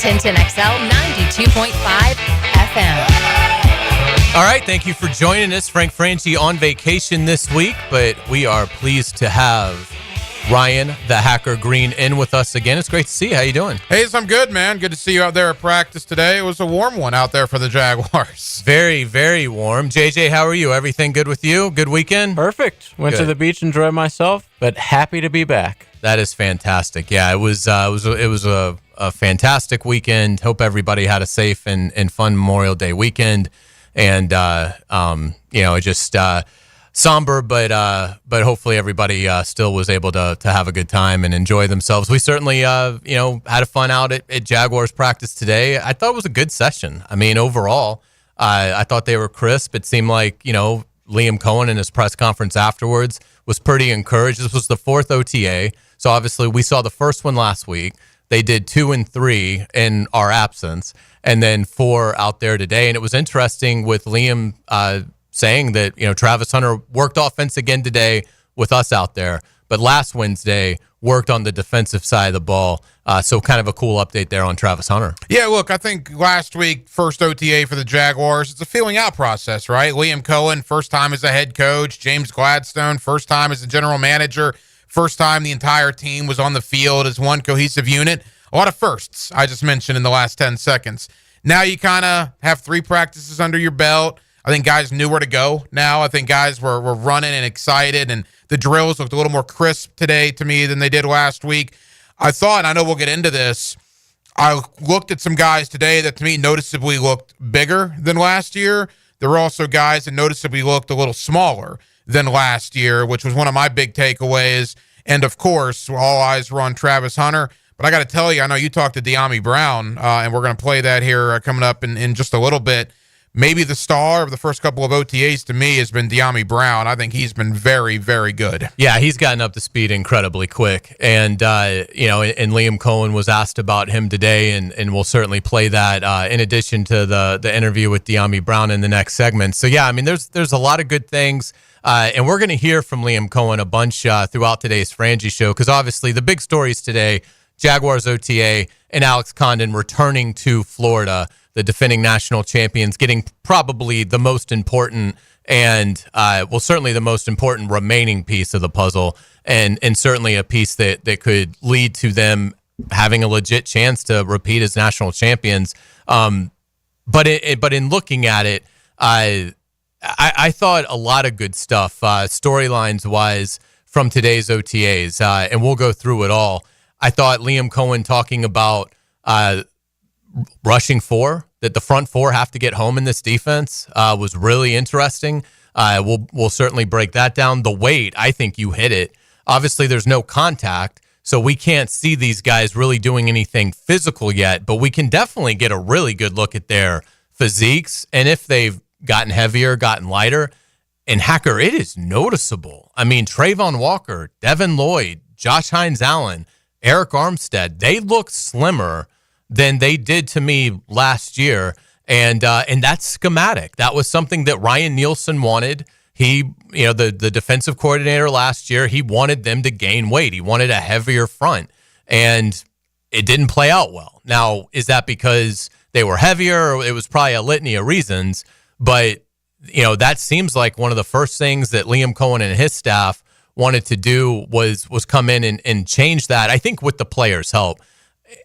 Tintin XL 92.5 FM. All right, thank you for joining us. Frangie on vacation this week, but we are pleased to have Ryan, the Hacker Green, in with us again. It's great to see you. How you doing? Hey, I'm good, man. Good to see you out there at practice today. It was a warm one out there for the Jaguars. Very, very warm. JJ, how are you? Everything good with you? Good weekend? Perfect. Went to the beach, enjoyed myself, but happy to be back. That is fantastic. Yeah, it was a fantastic weekend. Hope everybody had a safe and fun Memorial Day weekend. And just somber, but hopefully everybody still was able to have a good time and enjoy themselves. We certainly had a fun out at Jaguars practice today. I thought it was a good session. I mean, overall, I thought they were crisp. It seemed like Liam Cohen in his press conference afterwards was pretty encouraged. This was the fourth OTA, so obviously we saw the first one last week. They did 2 and 3 in our absence, and then 4 out there today. And it was interesting with Liam saying that Travis Hunter worked offense again today with us out there, but last Wednesday worked on the defensive side of the ball. So kind of a cool update there on Travis Hunter. Yeah, look, I think last week, first OTA for the Jaguars, it's a feeling out process, right? Liam Cohen, first time as a head coach. James Gladstone, first time as a general manager. First time the entire team was on the field as one cohesive unit. A lot of firsts I just mentioned in the last 10 seconds. Now you kind of have 3 practices under your belt. I think guys knew where to go now. I think guys were running and excited, and the drills looked a little more crisp today to me than they did last week. I thought, and I know we'll get into this, I looked at some guys today that to me noticeably looked bigger than last year. There were also guys that noticeably looked a little smaller than last year, which was one of my big takeaways. And, of course, all eyes were on Travis Hunter. But I got to tell you, I know you talked to Diami Brown, and we're going to play that here coming up in just a little bit. Maybe the star of the first couple of OTAs to me has been Diami Brown. I think he's been very, very good. Yeah, he's gotten up to speed incredibly quick. And, and Liam Cohen was asked about him today, and we'll certainly play that in addition to the interview with Diami Brown in the next segment. So, yeah, I mean, there's a lot of good things. And we're going to hear from Liam Cohen a bunch throughout today's Frangie show, because obviously the big stories today, Jaguars OTA and Alex Condon returning to Florida, the defending national champions, getting probably the most important and, certainly the most important remaining piece of the puzzle, and certainly a piece that could lead to them having a legit chance to repeat as national champions. But in looking at it, I thought a lot of good stuff, storylines-wise, from today's OTAs, and we'll go through it all. I thought Liam Cohen talking about rushing 4, that the front 4 have to get home in this defense, was really interesting. We'll certainly break that down. The weight, I think you hit it. Obviously, there's no contact, so we can't see these guys really doing anything physical yet, but we can definitely get a really good look at their physiques, and if they've gotten heavier, gotten lighter. And Hacker, it is noticeable. I mean, Trayvon Walker, Devin Lloyd, Josh Hines-Allen, Eric Armstead, they look slimmer than they did to me last year. And that's schematic. That was something that Ryan Nielsen wanted. He, the defensive coordinator last year, he wanted them to gain weight. He wanted a heavier front. And it didn't play out well. Now, is that because they were heavier? Or it was probably a litany of reasons. But, that seems like one of the first things that Liam Cohen and his staff wanted to do was come in and change that, I think, with the players' help.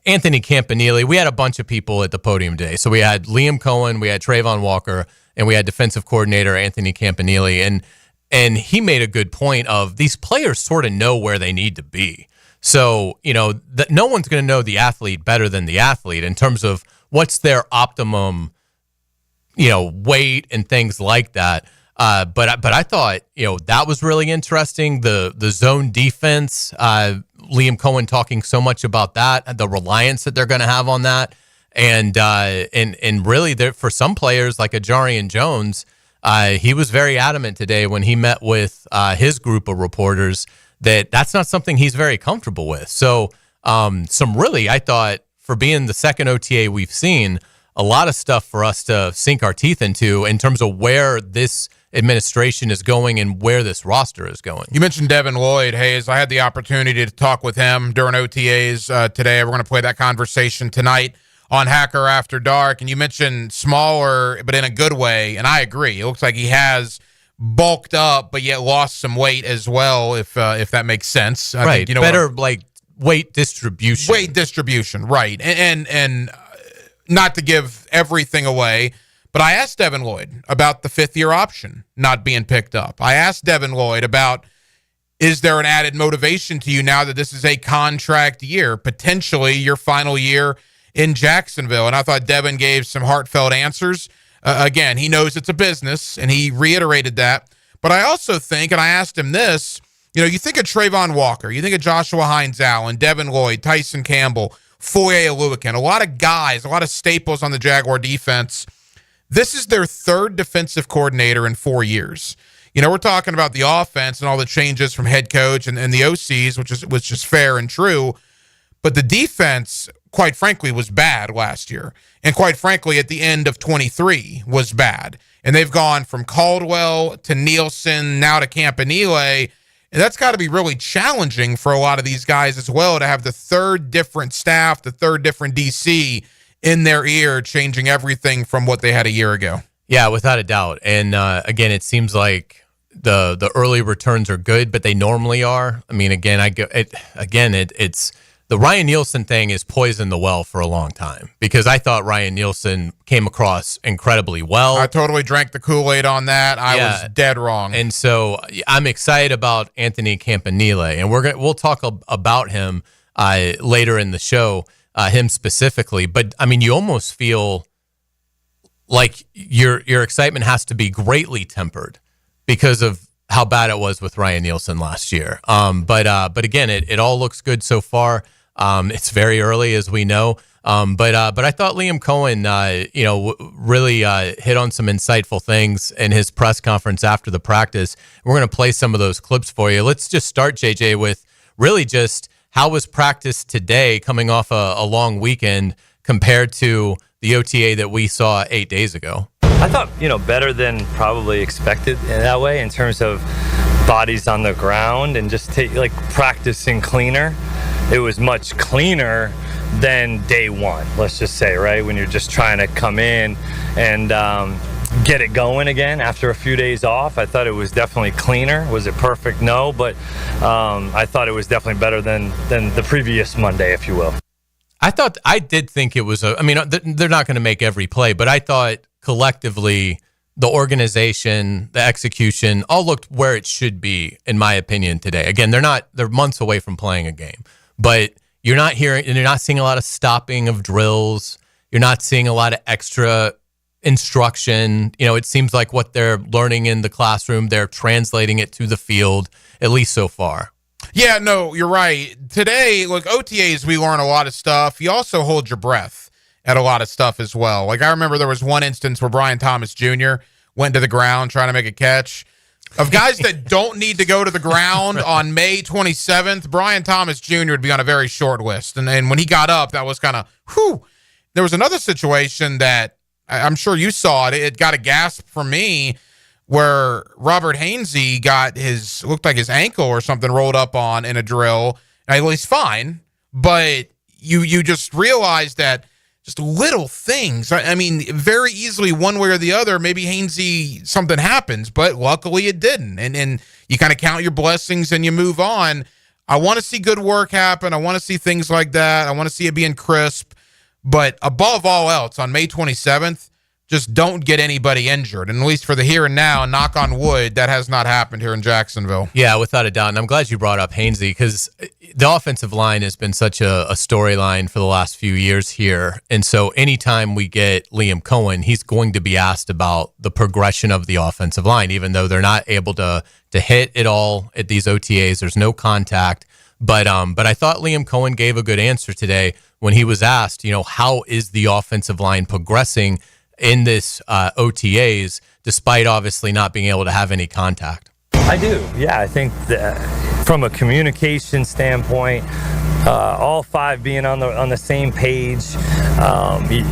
Anthony Campanile, we had a bunch of people at the podium today. So we had Liam Cohen, we had Trayvon Walker, and we had defensive coordinator Anthony Campanile. And he made a good point of these players sort of know where they need to be. So, no one's going to know the athlete better than the athlete in terms of what's their optimum weight and things like that. But I thought, that was really interesting. The zone defense, Liam Cohen talking so much about that, the reliance that they're going to have on that. And really there, for some players like Ajarian Jones, he was very adamant today when he met with his group of reporters that that's not something he's very comfortable with. So some really, I thought, for being the second OTA we've seen, a lot of stuff for us to sink our teeth into in terms of where this administration is going and where this roster is going. You mentioned Devin Lloyd, Hayes. I had the opportunity to talk with him during OTAs today. We're going to play that conversation tonight on Hacker After Dark, and you mentioned smaller, but in a good way, and I agree. It looks like he has bulked up, but yet lost some weight as well, if that makes sense. I right, think, you know, better like weight distribution. Weight distribution, right. And not to give everything away, but I asked Devin Lloyd about the fifth-year option not being picked up. I asked Devin Lloyd about, is there an added motivation to you now that this is a contract year, potentially your final year in Jacksonville? And I thought Devin gave some heartfelt answers. Again, he knows it's a business, and he reiterated that. But I also think, and I asked him this, you know, you think of Trayvon Walker, you think of Joshua Hines-Allen, Devin Lloyd, Tyson Campbell, Foye Oluokun, a lot of guys, a lot of staples on the Jaguar defense. This is their third defensive coordinator in 4 years. You know, we're talking about the offense and all the changes from head coach and the OCs, which is fair and true. But the defense, quite frankly, was bad last year. And quite frankly, at the end of 23 was bad. And they've gone from Caldwell to Nielsen, now to Campanile. And that's got to be really challenging for a lot of these guys as well, to have the third different staff, the third different DC in their ear, changing everything from what they had a year ago. Yeah, without a doubt. And again, it seems like the early returns are good, but they normally are. I mean, again, it's the Ryan Nielsen thing is poisoned the well for a long time, because I thought Ryan Nielsen came across incredibly well. I totally drank the Kool-Aid on that. I was dead wrong. And so I'm excited about Anthony Campanile, and we'll talk about him later in the show, him specifically. But I mean, you almost feel like your excitement has to be greatly tempered because of how bad it was with Ryan Nielsen last year. But again, it all looks good so far. It's very early, as we know. But I thought Liam Cohen, really hit on some insightful things in his press conference after the practice. We're going to play some of those clips for you. Let's just start, JJ, with really just how was practice today, coming off a long weekend, compared to the OTA that we saw 8 days ago? I thought, better than probably expected in that way, in terms of bodies on the ground and just practicing cleaner. It was much cleaner than day one, let's just say, right? When you're just trying to come in and get it going again after a few days off. I thought it was definitely cleaner. Was it perfect? No, but I thought it was definitely better than the previous Monday, if you will. I did think it was they're not going to make every play, but I thought collectively the organization, the execution, all looked where it should be, in my opinion, today. Again, they're months away from playing a game, but you're not seeing a lot of stopping of drills. You're not seeing a lot of extra instruction. It seems like what they're learning in the classroom, they're translating it to the field, at least so far. Yeah, no, you're right. Today, look, OTAs, we learn a lot of stuff. You also hold your breath at a lot of stuff as well. Like, I remember there was one instance where Brian Thomas Jr. went to the ground trying to make a catch. Of guys that don't need to go to the ground on May 27th, Brian Thomas Jr. would be on a very short list. And when he got up, that was kind of, whew. There was another situation that I'm sure you saw it. It got a gasp from me, where Robert Hainsey got looked like his ankle or something rolled up on in a drill. Now, he's fine, but you just realize that just little things. I mean, very easily one way or the other, maybe Hainsey, something happens, but luckily it didn't. And you kind of count your blessings and you move on. I want to see good work happen. I want to see things like that. I want to see it being crisp. But above all else, on May 27th, just don't get anybody injured. And at least for the here and now, and knock on wood, that has not happened here in Jacksonville. Yeah, without a doubt. And I'm glad you brought up Hainsey, because the offensive line has been such a storyline for the last few years here. And so anytime we get Liam Cohen, he's going to be asked about the progression of the offensive line, even though they're not able to hit it all at these OTAs. There's no contact. But I thought Liam Cohen gave a good answer today when he was asked, how is the offensive line progressing in this OTAs, despite obviously not being able to have any contact? I do. Yeah, I think that from a communication standpoint, all five being on the same page,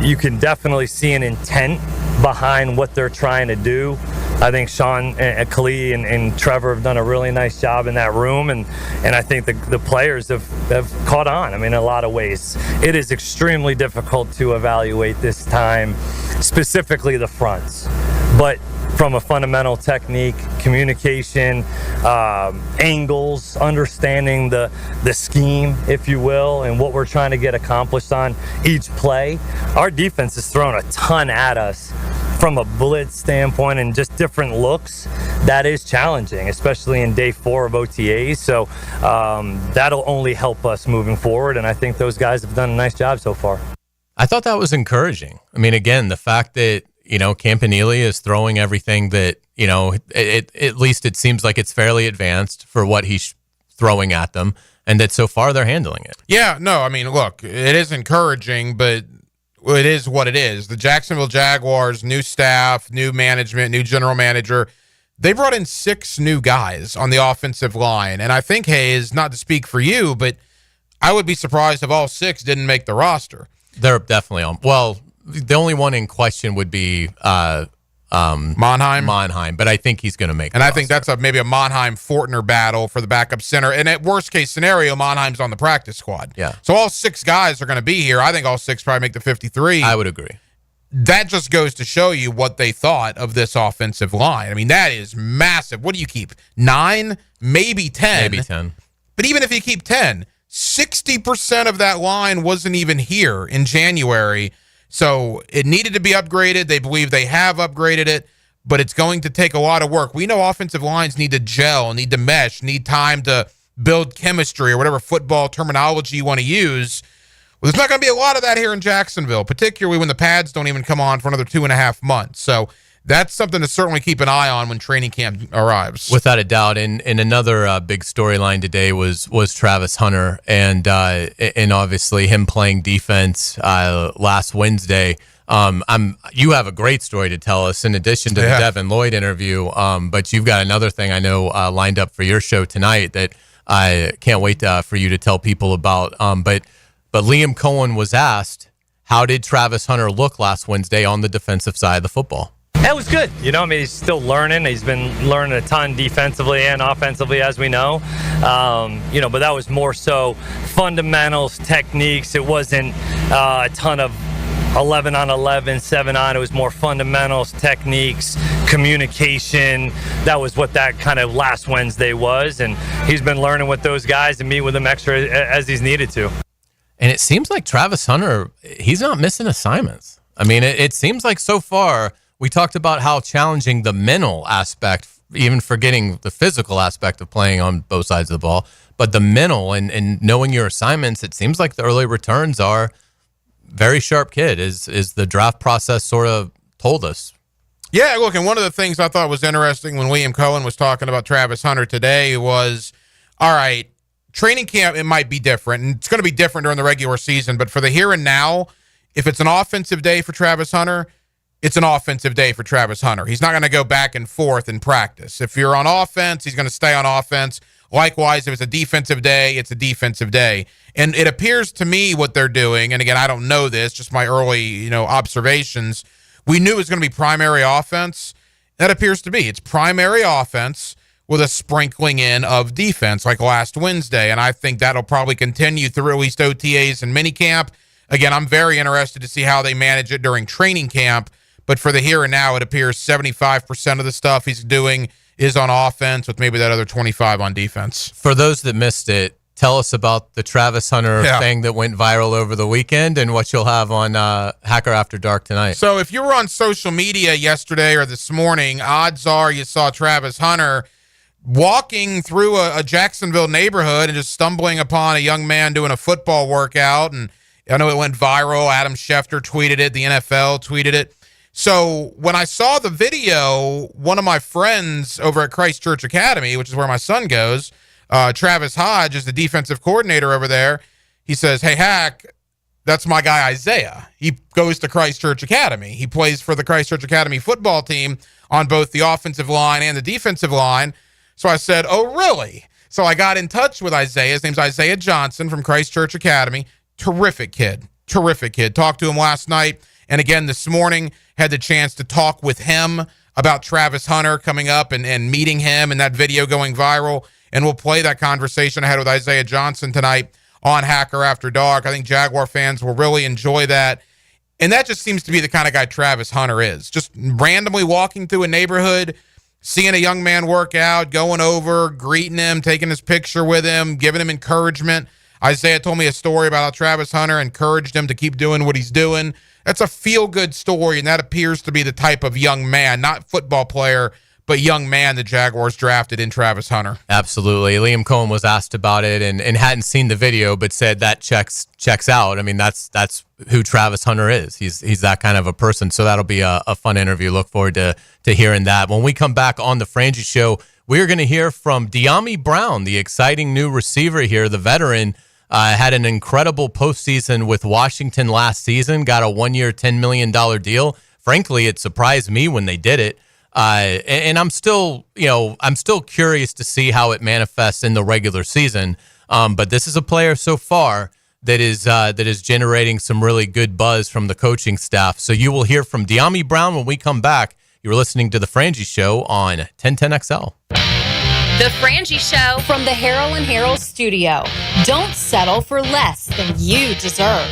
you can definitely see an intent behind what they're trying to do. I think Sean and Khalid and Trevor have done a really nice job in that room, and I think the players have caught on. I mean, in a lot of ways. It is extremely difficult to evaluate this time, specifically the fronts. But from a fundamental technique, communication, angles, understanding the scheme, if you will, and what we're trying to get accomplished on each play, our defense has thrown a ton at us from a blitz standpoint and just different looks. That is challenging, especially in day 4 of OTAs. So that'll only help us moving forward, and I think those guys have done a nice job so far. I thought that was encouraging. I mean, again, the fact that, Campanile is throwing everything that, at least it seems like it's fairly advanced for what he's throwing at them, and that so far they're handling it. Yeah, no, I mean, look, it is encouraging, but it is what it is. The Jacksonville Jaguars, new staff, new management, new general manager, they brought in 6 new guys on the offensive line. And I think, Hayes, not to speak for you, but I would be surprised if all 6 didn't make the roster. They're definitely on. Well, the only one in question would be Monheim, but I think he's going to make. And I think that's maybe a Monheim-Fortner battle for the backup center. And at worst case scenario, Monheim's on the practice squad. Yeah. So all 6 guys are going to be here. I think all 6 probably make the 53. I would agree. That just goes to show you what they thought of this offensive line. I mean, that is massive. What do you keep? 9, maybe 10. Maybe 10. But even if you keep 10, 60% of that line wasn't even here in January. So it needed to be upgraded. They believe they have upgraded it, but it's going to take a lot of work. We know offensive lines need to gel, need to mesh, need time to build chemistry or whatever football terminology you want to use. Well, there's not going to be a lot of that here in Jacksonville, particularly when the pads don't even come on for another 2.5 months. So that's something to certainly keep an eye on when training camp arrives. Without a doubt. And another big storyline today was Travis Hunter and obviously him playing defense last Wednesday. You have a great story to tell us in addition to the Devin Lloyd interview, but you've got another thing I know lined up for your show tonight that I can't wait for you to tell people about. But Liam Cohen was asked, how did Travis Hunter look last Wednesday on the defensive side of the football? That was good. He's still learning. He's been learning a ton defensively and offensively, as we know. But that was more so fundamentals, techniques. It wasn't a ton of 11 on 11, 7 on. It was more fundamentals, techniques, communication. That was what that kind of last Wednesday was. And he's been learning with those guys and meet with them extra as he's needed to. And it seems like Travis Hunter, he's not missing assignments. I mean, it seems like so far, we talked about how challenging the mental aspect, even forgetting the physical aspect of playing on both sides of the ball, but the mental and knowing your assignments, it seems like the early returns are very sharp kid, is the draft process sort of told us. Yeah, look, and one of the things I thought was interesting when Liam Cohen was talking about Travis Hunter today was, all right, training camp, it might be different, and it's going to be different during the regular season, but for the here and now, if it's an offensive day for Travis Hunter, it's an offensive day for Travis Hunter. He's not going to go back and forth in practice. If you're on offense, he's going to stay on offense. Likewise, if it's a defensive day, it's a defensive day. And it appears to me what they're doing, and again, I don't know this, just my early observations, we knew it was going to be primary offense. That appears to be. It's primary offense with a sprinkling in of defense like last Wednesday, and I think that'll probably continue through at least OTAs and minicamp. Again, I'm very interested to see how they manage it during training camp, but for the here and now, it appears 75% of the stuff he's doing is on offense with maybe that other 25 on defense. For those that missed it, tell us about the Travis Hunter thing that went viral over the weekend and what you'll have on Hacker After Dark tonight. So if you were on social media yesterday or this morning, odds are you saw Travis Hunter walking through a Jacksonville neighborhood and just stumbling upon a young man doing a football workout. And I know it went viral. Adam Schefter tweeted it. The NFL tweeted it. So when I saw the video, one of my friends over at Christ Church Academy, which is where my son goes, Travis Hodge is the defensive coordinator over there. He says, hey, Hack, that's my guy Isaiah. He goes to Christ Church Academy. He plays for the Christ Church Academy football team on both the offensive line and the defensive line. So I said, oh, really? So I got in touch with Isaiah. His name's Isaiah Johnson from Christ Church Academy. Terrific kid. Talked to him last night. And again, this morning, had the chance to talk with him about Travis Hunter coming up and meeting him and that video going viral. And we'll play that conversation I had with Isaiah Johnson tonight on Hacker After Dark. I think Jaguar fans will really enjoy that. And that just seems to be the kind of guy Travis Hunter is. Just randomly walking through a neighborhood, seeing a young man work out, going over, greeting him, taking his picture with him, giving him encouragement. Isaiah told me a story about how Travis Hunter encouraged him to keep doing what he's doing. That's a feel-good story, and that appears to be the type of young man, not football player, but young man the Jaguars drafted in Travis Hunter. Absolutely. Liam Cohen was asked about it and hadn't seen the video, but said that checks out. I mean, that's who Travis Hunter is. He's that kind of a person. So that'll be a fun interview. Look forward to hearing that. When we come back on the Frangie Show, we're going to hear from Diami Brown, the exciting new receiver here, the veteran. Had an incredible postseason with Washington last season, got a 1-year, $10 million deal. Frankly, it surprised me when they did it. And I'm still curious to see how it manifests in the regular season. But this is a player so far that is generating some really good buzz from the coaching staff. So you will hear from Diami Brown when we come back. You're listening to The Frangie Show on 1010XL. The Frangie Show from the Harrell and Harrell studio. Don't settle for less than you deserve.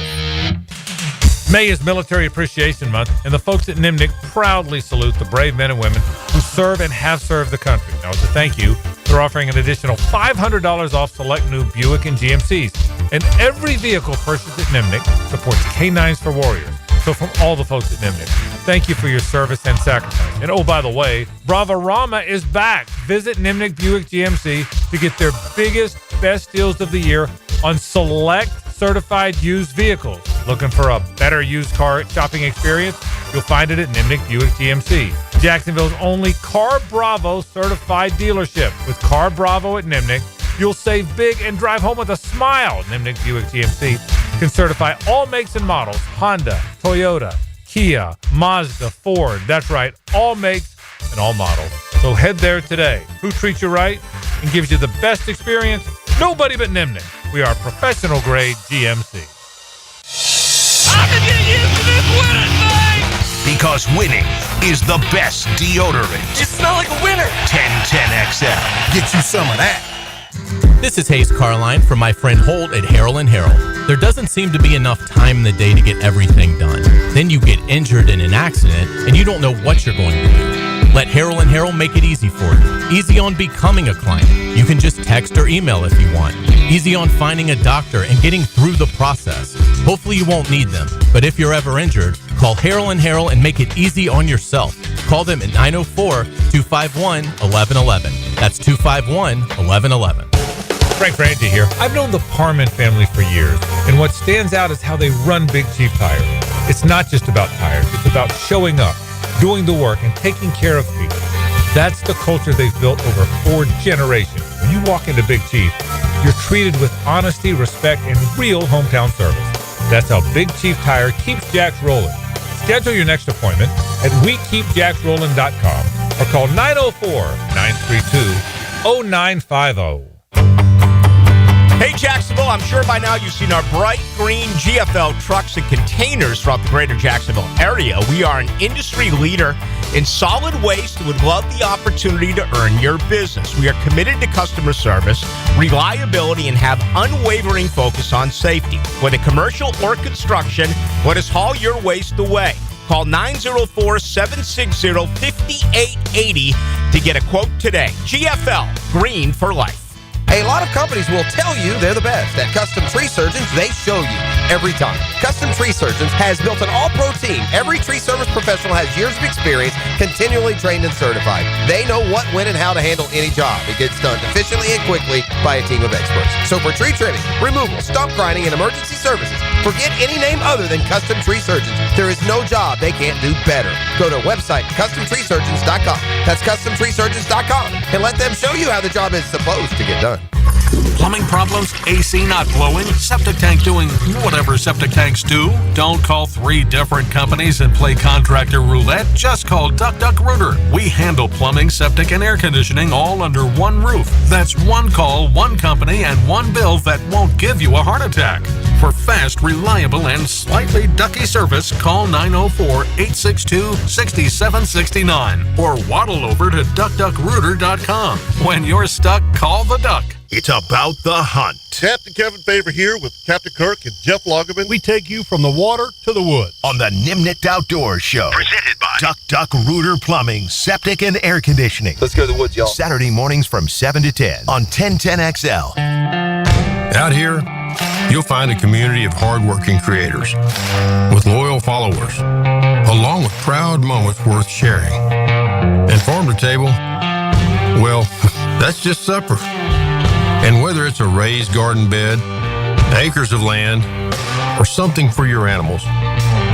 May is Military Appreciation Month, and the folks at Nimnik proudly salute the brave men and women who serve and have served the country. Now, as a thank you, they're offering an additional $500 off select new Buick and GMCs. And every vehicle purchased at Nimnik supports K9s for Warriors. So from all the folks at Nimnik, thank you for your service and sacrifice. And oh, by the way, Bravarama is back. Visit Nimnik Buick GMC to get their biggest, best deals of the year on select certified used vehicles. Looking for a better used car shopping experience? You'll find it at Nimnik Buick GMC, Jacksonville's only Car Bravo certified dealership. With Car Bravo at Nimnik, you'll save big and drive home with a smile. Nimnik Buick GMC can certify all makes and models: Honda, Toyota, Kia, Mazda, Ford. That's right, all makes and all models. So head there today. Who treats you right and gives you the best experience? Nobody but Nimnik. We are professional grade GMC. I can get used to this winning thing! Because winning is the best deodorant. You smell like a winner! 1010XL. Get you some of that. This is Hayes Carline from my friend Holt at Harrell and Harrell. There doesn't seem to be enough time in the day to get everything done. Then you get injured in an accident and you don't know what you're going to do. Let Harrell and Harrell make it easy for you. Easy on becoming a client. You can just text or email if you want. Easy on finding a doctor and getting through the process. Hopefully you won't need them, but if you're ever injured, call Harrell and Harrell and make it easy on yourself. Call them at 904-251-1111. That's 251-1111. Frank Frangie here. I've known the Parman family for years, and what stands out is how they run Big Chief Tire. It's not just about tires. It's about showing up, doing the work, and taking care of people. That's the culture they've built over 4 generations. When you walk into Big Chief, you're treated with honesty, respect, and real hometown service. That's how Big Chief Tire keeps Jacks rolling. Schedule your next appointment at WeKeepJacksRollin.com or call 904-932-0950. Hey, Jacksonville, I'm sure by now you've seen our bright green GFL trucks and containers throughout the greater Jacksonville area. We are an industry leader in solid waste and would love the opportunity to earn your business. We are committed to customer service, reliability, and have unwavering focus on safety. Whether commercial or construction, let us haul your waste away. Call 904-760-5880 to get a quote today. GFL, green for life. A lot of companies will tell you they're the best. At Custom Tree Surgeons, they show you every time. Custom Tree Surgeons has built an all-pro team. Every tree service professional has years of experience, continually trained and certified. They know what, when, and how to handle any job. It gets done efficiently and quickly by a team of experts. So for tree trimming, removal, stump grinding, and emergency services, forget any name other than Custom Tree Surgeons. There is no job they can't do better. Go to our website, CustomTreeSurgeons.com. That's CustomTreeSurgeons.com, and let them show you how the job is supposed to get done. Plumbing problems, AC not blowing, septic tank doing whatever septic tanks do? Don't call 3 different companies and play contractor roulette. Just call Duck Rooter. We handle plumbing, septic, and air conditioning all under one roof. That's one call, one company, and one bill that won't give you a heart attack. For fast, reliable, and slightly ducky service, call 904-862-6769 or waddle over to duckduckrooter.com. When you're stuck, call the Duck. It's about the hunt. Captain Kevin Favor here with Captain Kirk and Jeff Lagerman. We take you from the water to the woods. On the Nimnicht Outdoors Show. Presented by Duck Rooter Plumbing, Septic, and Air Conditioning. Let's go to the woods, y'all. Saturday mornings from 7 to 10 on 1010XL. Out here, you'll find a community of hardworking creators with loyal followers, along with proud moments worth sharing. And farm to table, well, that's just supper. And whether it's a raised garden bed, acres of land, or something for your animals,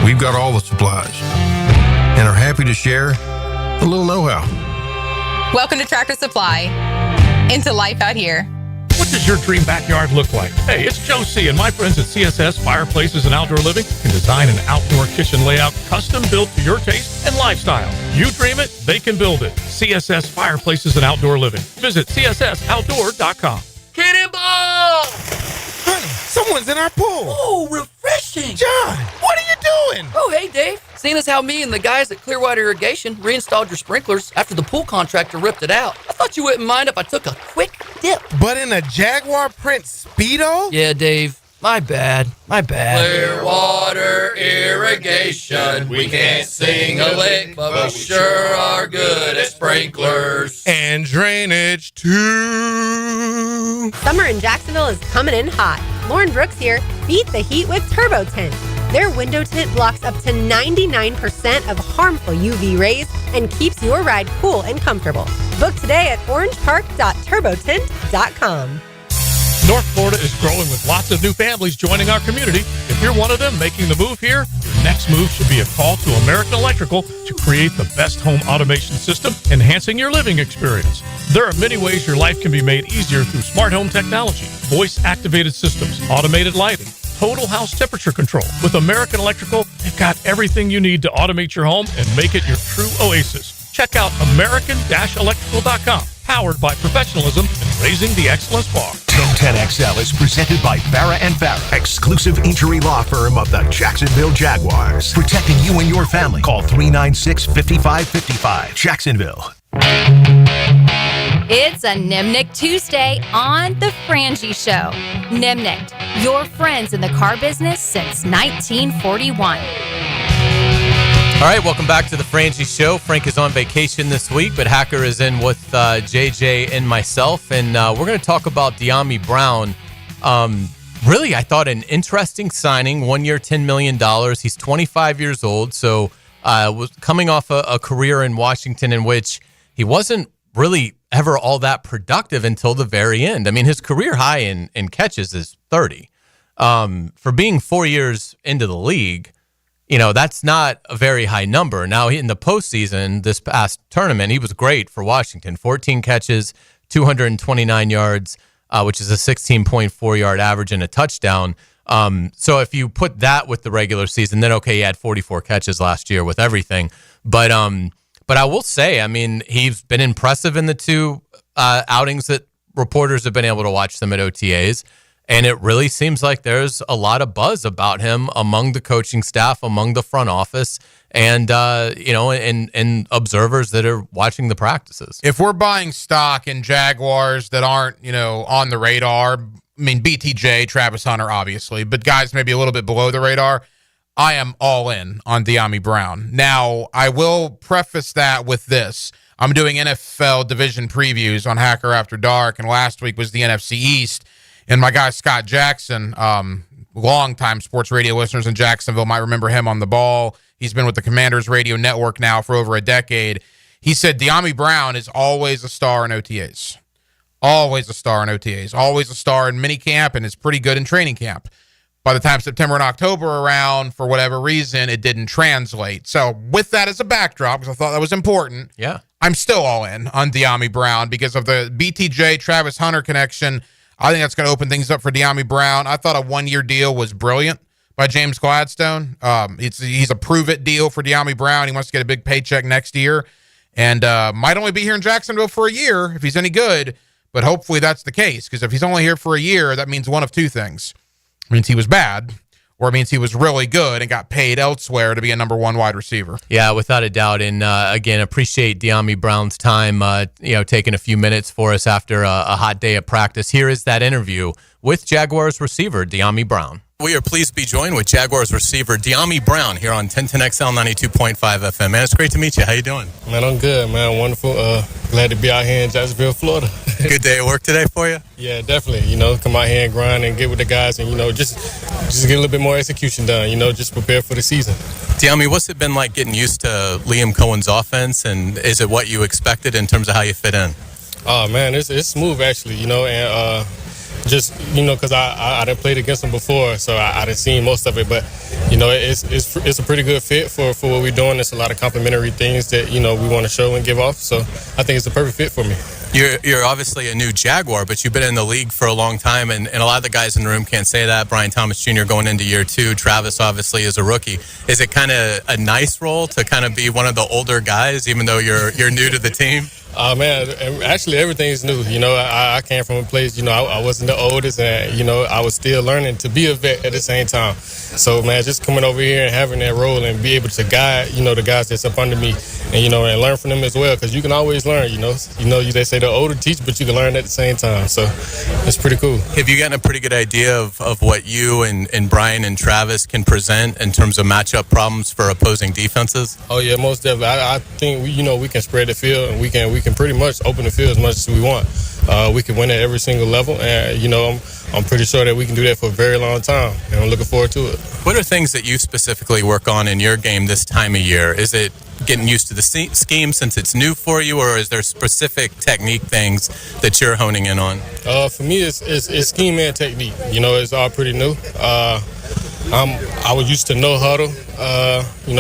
we've got all the supplies and are happy to share a little know-how. Welcome to Tractor Supply. Into life out here. What does your dream backyard look like? Hey, it's Joe C. and my friends at CSS Fireplaces and Outdoor Living can design an outdoor kitchen layout custom built to your taste and lifestyle. You dream it, they can build it. CSS Fireplaces and Outdoor Living. Visit cssoutdoor.com. Cannonball! Honey, someone's in our pool. Oh, refreshing. John, what are you doing? Oh, hey, Dave. Seeing as how me and the guys at Clearwater Irrigation reinstalled your sprinklers after the pool contractor ripped it out, I thought you wouldn't mind if I took a quick dip. But in a Jaguar print Speedo? Yeah, Dave. My bad. Clearwater Irrigation. We can't sing a lick, but we sure are good at sprinklers. And drainage, too. Summer in Jacksonville is coming in hot. Lauren Brooks here. Beat the heat with Turbo Tint. Their window tint blocks up to 99% of harmful UV rays and keeps your ride cool and comfortable. Book today at orangepark.turbotint.com. North Florida is growing with lots of new families joining our community. If you're one of them making the move here, your next move should be a call to American Electrical to create the best home automation system, enhancing your living experience. There are many ways your life can be made easier through smart home technology, voice-activated systems, automated lighting, total house temperature control. With American Electrical, they've got everything you need to automate your home and make it your true oasis. Check out American-Electrical.com. Powered by professionalism and raising the excellence bar. 1010XL is presented by Farah & Farah, exclusive injury law firm of the Jacksonville Jaguars. Protecting you and your family. Call 396-5555. Jacksonville. It's a Nimnicht Tuesday on The Frangie Show. Nimnicht, your friends in the car business since 1941. All right, welcome back to the Frangie Show. Frank is on vacation this week, but Hacker is in with JJ and myself, and we're going to talk about Diami Brown. Really, I thought an interesting signing, 1 year, $10 million. He's 25 years old, so was coming off a career in Washington in which he wasn't really ever all that productive until the very end. I mean, his career high in catches is 30. For being 4 years into the league, you know, that's not a very high number. Now, in the postseason, this past tournament, he was great for Washington. 14 catches, 229 yards, which is a 16.4-yard average and a touchdown. So if you put that with the regular season, then, okay, he had 44 catches last year with everything. But I will say, I mean, he's been impressive in the two outings that reporters have been able to watch them at OTAs. And it really seems like there's a lot of buzz about him among the coaching staff, among the front office, and and observers that are watching the practices. If we're buying stock in Jaguars that aren't, on the radar, I mean, BTJ, Travis Hunter, obviously, but guys maybe a little bit below the radar, I am all in on Diami Brown. Now, I will preface that with this. I'm doing NFL division previews on Hacker After Dark, and last week was the NFC East. And my guy, Scott Jackson, longtime sports radio listeners in Jacksonville might remember him on the ball. He's been with the Commanders Radio Network now for over a decade. He said Diami Brown is always a star in OTAs. Always a star in OTAs. Always a star in minicamp and is pretty good in training camp. By the time September and October are around, for whatever reason, it didn't translate. So with that as a backdrop, because I thought that was important, yeah, I'm still all in on Diami Brown because of the BTJ Travis Hunter connection. I think that's going to open things up for Diami Brown. I thought a one-year deal was brilliant by James Gladstone. He's a prove-it deal for Diami Brown. He wants to get a big paycheck next year, and might only be here in Jacksonville for a year if he's any good, but hopefully that's the case, because if he's only here for a year, that means one of two things. It means he was bad, or it means he was really good and got paid elsewhere to be a number one wide receiver. Yeah, without a doubt. And again, appreciate Diami Brown's time, taking a few minutes for us after a hot day at practice. Here is that interview with Jaguars receiver Diami Brown. We are pleased to be joined with Jaguars receiver Diami Brown here on 1010XL 92.5 FM. Man, it's great to meet you. How you doing? Man, I'm good, man. Wonderful. Glad to be out here in Jacksonville, Florida. Good day at work today for you? Yeah, definitely. Come out here and grind and get with the guys and, just get a little bit more execution done, just prepare for the season. Diami, what's it been like getting used to Liam Cohen's offense, and is it what you expected in terms of how you fit in? Oh, man, it's smooth, actually, and just, because I done played against him before, so I done seen most of it, but, it's a pretty good fit for what we're doing. There's a lot of complimentary things that, we want to show and give off, so I think it's a perfect fit for me. You're obviously a new Jaguar, but you've been in the league for a long time, and a lot of the guys in the room can't say that. Brian Thomas Jr. going into year 2. Travis obviously is a rookie. Is it kind of a nice role to kind of be one of the older guys, even though you're new to the team? Man, actually everything's new. I came from a place, I wasn't the oldest, and, I was still learning to be a vet at the same time. So, man, just coming over here and having that role and be able to guide, the guys that's up under me and, and learn from them as well, because you can always learn, they say the older teach, but you can learn at the same time. So it's pretty cool. Have you gotten a pretty good idea of what you and Brian and Travis can present in terms of matchup problems for opposing defenses? Oh, yeah, most definitely. I think, we can spread the field, and we can pretty much open the field as much as we want. We can win at every single level, and, I'm pretty sure that we can do that for a very long time, and I'm looking forward to it. What are things that you specifically work on in your game this time of year? Is it getting used to the scheme since it's new for you, or is there specific technique things that you're honing in on? For me, it's scheme and technique. It's all pretty new. I was used to no huddle,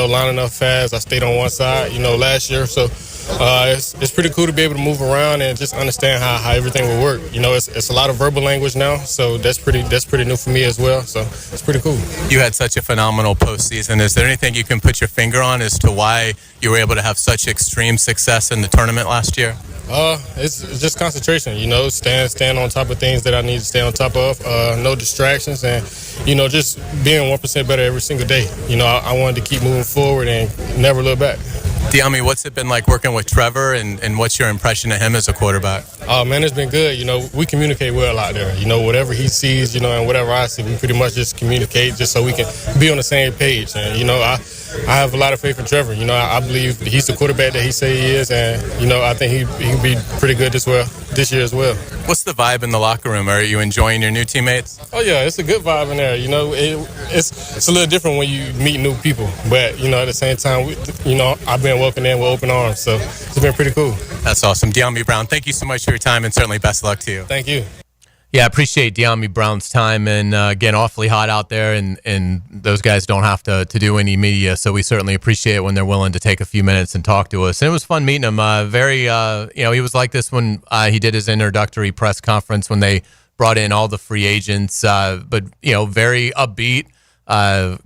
lining up fast. I stayed on one side, last year, so it's pretty cool to be able to move around and just understand how everything will work. It's a lot of verbal language now, so that's pretty new for me as well. So it's pretty cool. You had such a phenomenal postseason. Is there anything you can put your finger on as to why you were able to have such extreme success in the tournament last year? It's just concentration, stand on top of things that I need to stay on top of, no distractions, and, just being 1% better every single day. I wanted to keep moving forward and never look back. Diami, what's it been like working with Trevor, and what's your impression of him as a quarterback? Oh, man, it's been good. We communicate well out there. Whatever he sees, and whatever I see, we pretty much just communicate just so we can be on the same page. And, I have a lot of faith in Trevor. I believe he's the quarterback that he say he is, and, I think he can be pretty good this year as well. What's the vibe in the locker room? Are you enjoying your new teammates? Oh, yeah, it's a good vibe in there. It's a little different when you meet new people. But, at the same time, I've been welcomed in with open arms, so it's been pretty cool. That's awesome. Diami Brown, thank you so much for your time, and certainly best of luck to you. Thank you. Yeah, I appreciate Diami Brown's time, and again, awfully hot out there, and those guys don't have to do any media, so we certainly appreciate it when they're willing to take a few minutes and talk to us. And it was fun meeting him. He was like this when he did his introductory press conference when they brought in all the free agents, but very upbeat,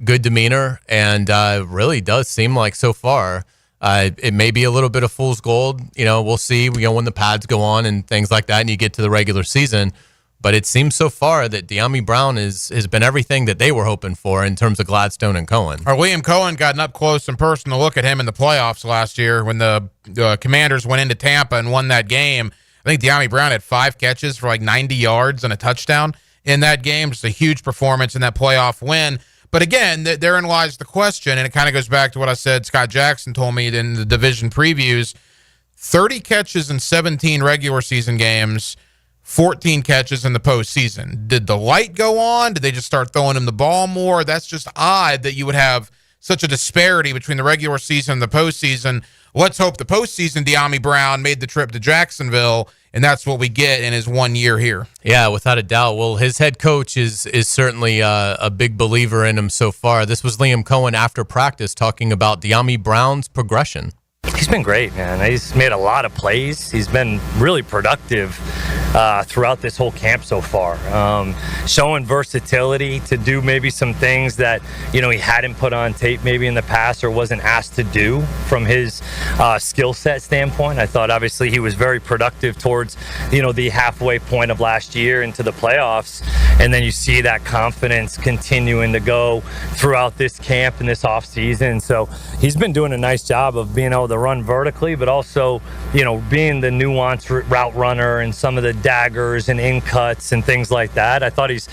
good demeanor, and really does seem like so far. It may be a little bit of fool's gold. We'll see. When the pads go on and things like that, and you get to the regular season. But it seems so far that Diami Brown has been everything that they were hoping for in terms of Gladstone and Cohen. Liam Cohen got an up-close and personal look at him in the playoffs last year when the Commanders went into Tampa and won that game. I think Diami Brown had 5 catches for like 90 yards and a touchdown in that game. Just a huge performance in that playoff win. But again, therein lies the question, and it kind of goes back to what I said Scott Jackson told me in the division previews. 30 catches in 17 regular season games, 14 catches in the postseason. Did the light go on? Did they just start throwing him the ball more? That's just odd that you would have such a disparity between the regular season and the postseason. Let's hope the postseason Diami Brown made the trip to Jacksonville, and that's what we get in his 1 year here. Yeah, without a doubt. Well, his head coach is certainly a big believer in him so far. This was Liam Cohen after practice talking about Diami Brown's progression. He's been great, man. He's made a lot of plays. He's been really productive throughout this whole camp so far. Showing versatility to do maybe some things that, he hadn't put on tape maybe in the past or wasn't asked to do from his skill set standpoint. I thought obviously he was very productive towards, the halfway point of last year into the playoffs. And then you see that confidence continuing to go throughout this camp and this offseason. So he's been doing a nice job of being able to run vertically, but also, being the nuanced route runner and some of the daggers and in cuts and things like that. I thought he's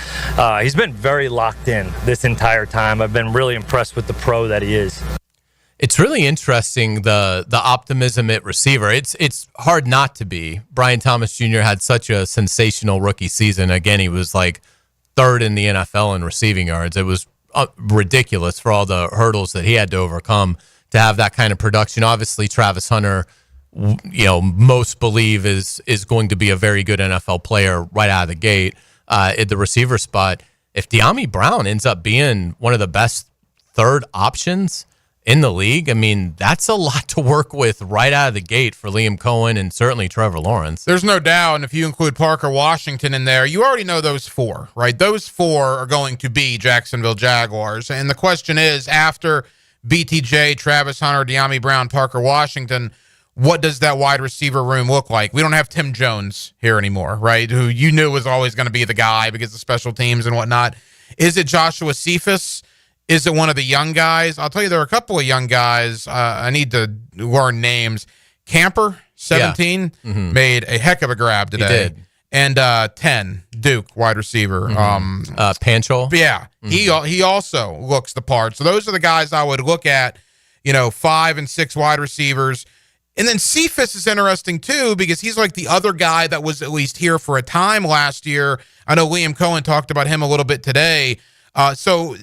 been very locked in this entire time. I've been really impressed with the pro that he is. It's really interesting, the optimism at receiver. It's hard not to be. Brian Thomas Jr. had such a sensational rookie season. Again, he was like third in the NFL in receiving yards. It was ridiculous for all the hurdles that he had to overcome to have that kind of production. Obviously, Travis Hunter, most believe is going to be a very good NFL player right out of the gate at the receiver spot. If Diami Brown ends up being one of the best third options in the league, I mean, that's a lot to work with right out of the gate for Liam Cohen and certainly Trevor Lawrence. There's no doubt, and if you include Parker Washington in there, you already know those four, right? Those four are going to be Jacksonville Jaguars. And the question is, after BTJ, Travis Hunter, Diami Brown, Parker Washington, what does that wide receiver room look like? We don't have Tim Jones here anymore, right? Who you knew was always going to be the guy because of special teams and whatnot. Is it Joshua Cephas? Is it one of the young guys? I'll tell you, there are a couple of young guys. I need to learn names. Camper, 17, made a heck of a grab today. He did. And 10, Duke, wide receiver. Panchal? Yeah. He also looks the part. So those are the guys I would look at, 5 and 6 wide receivers. And then Cephas is interesting, too, because he's like the other guy that was at least here for a time last year. I know Liam Cohen talked about him a little bit today. So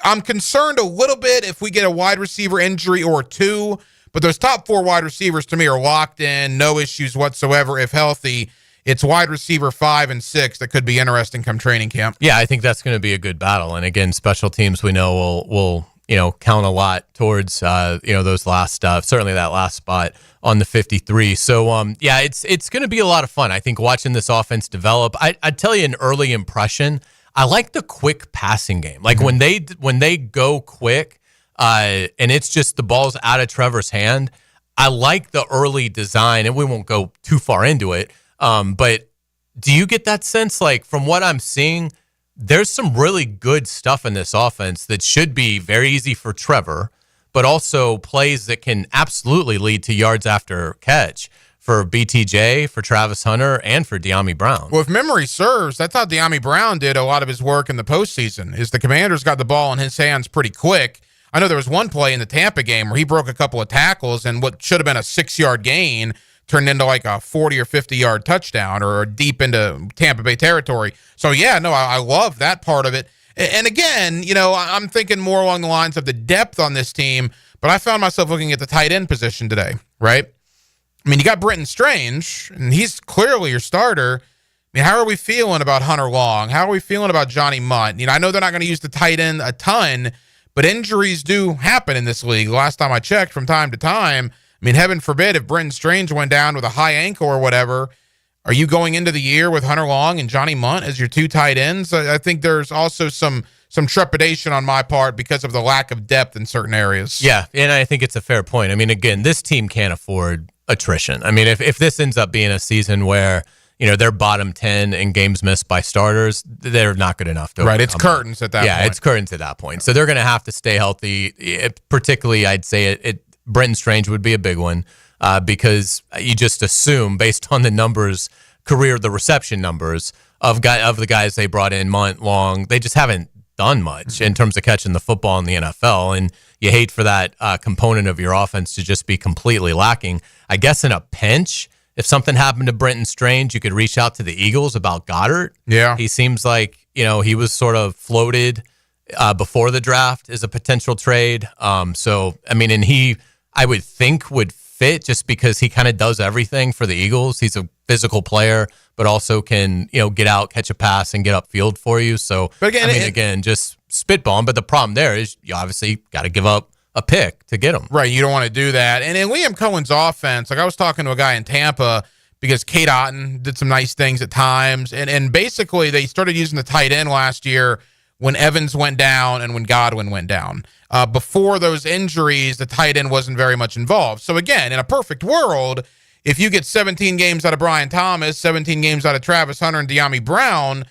I'm concerned a little bit if we get a wide receiver injury or two, but those top 4 wide receivers to me are locked in, no issues whatsoever if healthy. It's wide receiver 5 and 6 that could be interesting come training camp. Yeah, I think that's going to be a good battle. And again, special teams we know will count a lot towards those last stuff. Certainly that last spot on the 53. So yeah, it's going to be a lot of fun. I think watching this offense develop. I'd tell you an early impression. I like the quick passing game. Like when they go quick, and it's just the ball's out of Trevor's hand. I like the early design, and we won't go too far into it. But do you get that sense? Like from what I'm seeing, there's some really good stuff in this offense that should be very easy for Trevor, but also plays that can absolutely lead to yards after catch for BTJ, for Travis Hunter, and for Diami Brown. Well, if memory serves, that's how Diami Brown did a lot of his work in the postseason, is the Commanders got the ball in his hands pretty quick. I know there was one play in the Tampa game where he broke a couple of tackles, and what should have been a 6-yard gain turned into like a 40 or 50-yard touchdown or deep into Tampa Bay territory. So, yeah, no, I love that part of it. And again, I'm thinking more along the lines of the depth on this team, but I found myself looking at the tight end position today, right? I mean, you got Brenton Strange, and he's clearly your starter. I mean, how are we feeling about Hunter Long? How are we feeling about Johnny Munt? I know they're not going to use the tight end a ton, but injuries do happen in this league. Last time I checked, from time to time. I mean, heaven forbid if Brenton Strange went down with a high ankle or whatever. Are you going into the year with Hunter Long and Johnny Munt as your 2 tight ends? I think there's also some trepidation on my part because of the lack of depth in certain areas. Yeah, and I think it's a fair point. I mean, again, this team can't afford attrition. I mean, if this ends up being a season where they're bottom 10 in games missed by starters, they're not good enough to right. It's curtains at that point. Yeah, it's curtains at that point. So they're going to have to stay healthy. Particularly, I'd say Brenton Strange would be a big one because you just assume based on the numbers, the reception numbers of the guys they brought in, Munt, Long, they just haven't done much in terms of catching the football in the NFL, and you hate for that component of your offense to just be completely lacking. I guess in a pinch, if something happened to Brenton Strange, you could reach out to the Eagles about Goddard. Yeah. He seems like, he was sort of floated before the draft as a potential trade. So, I mean, and I would think would fit just because he kind of does everything for the Eagles. He's a physical player, but also can, get out, catch a pass, and get upfield for you. So, but again, just spitballing. But the problem there is you obviously got to give up a pick to get him. Right, you don't want to do that. And in Liam Cohen's offense, like I was talking to a guy in Tampa, because Kate Otten did some nice things at times. And basically they started using the tight end last year when Evans went down and when Godwin went down. Before those injuries, the tight end wasn't very much involved. So again, in a perfect world, if you get 17 games out of Brian Thomas, 17 games out of Travis Hunter and Diami Brown,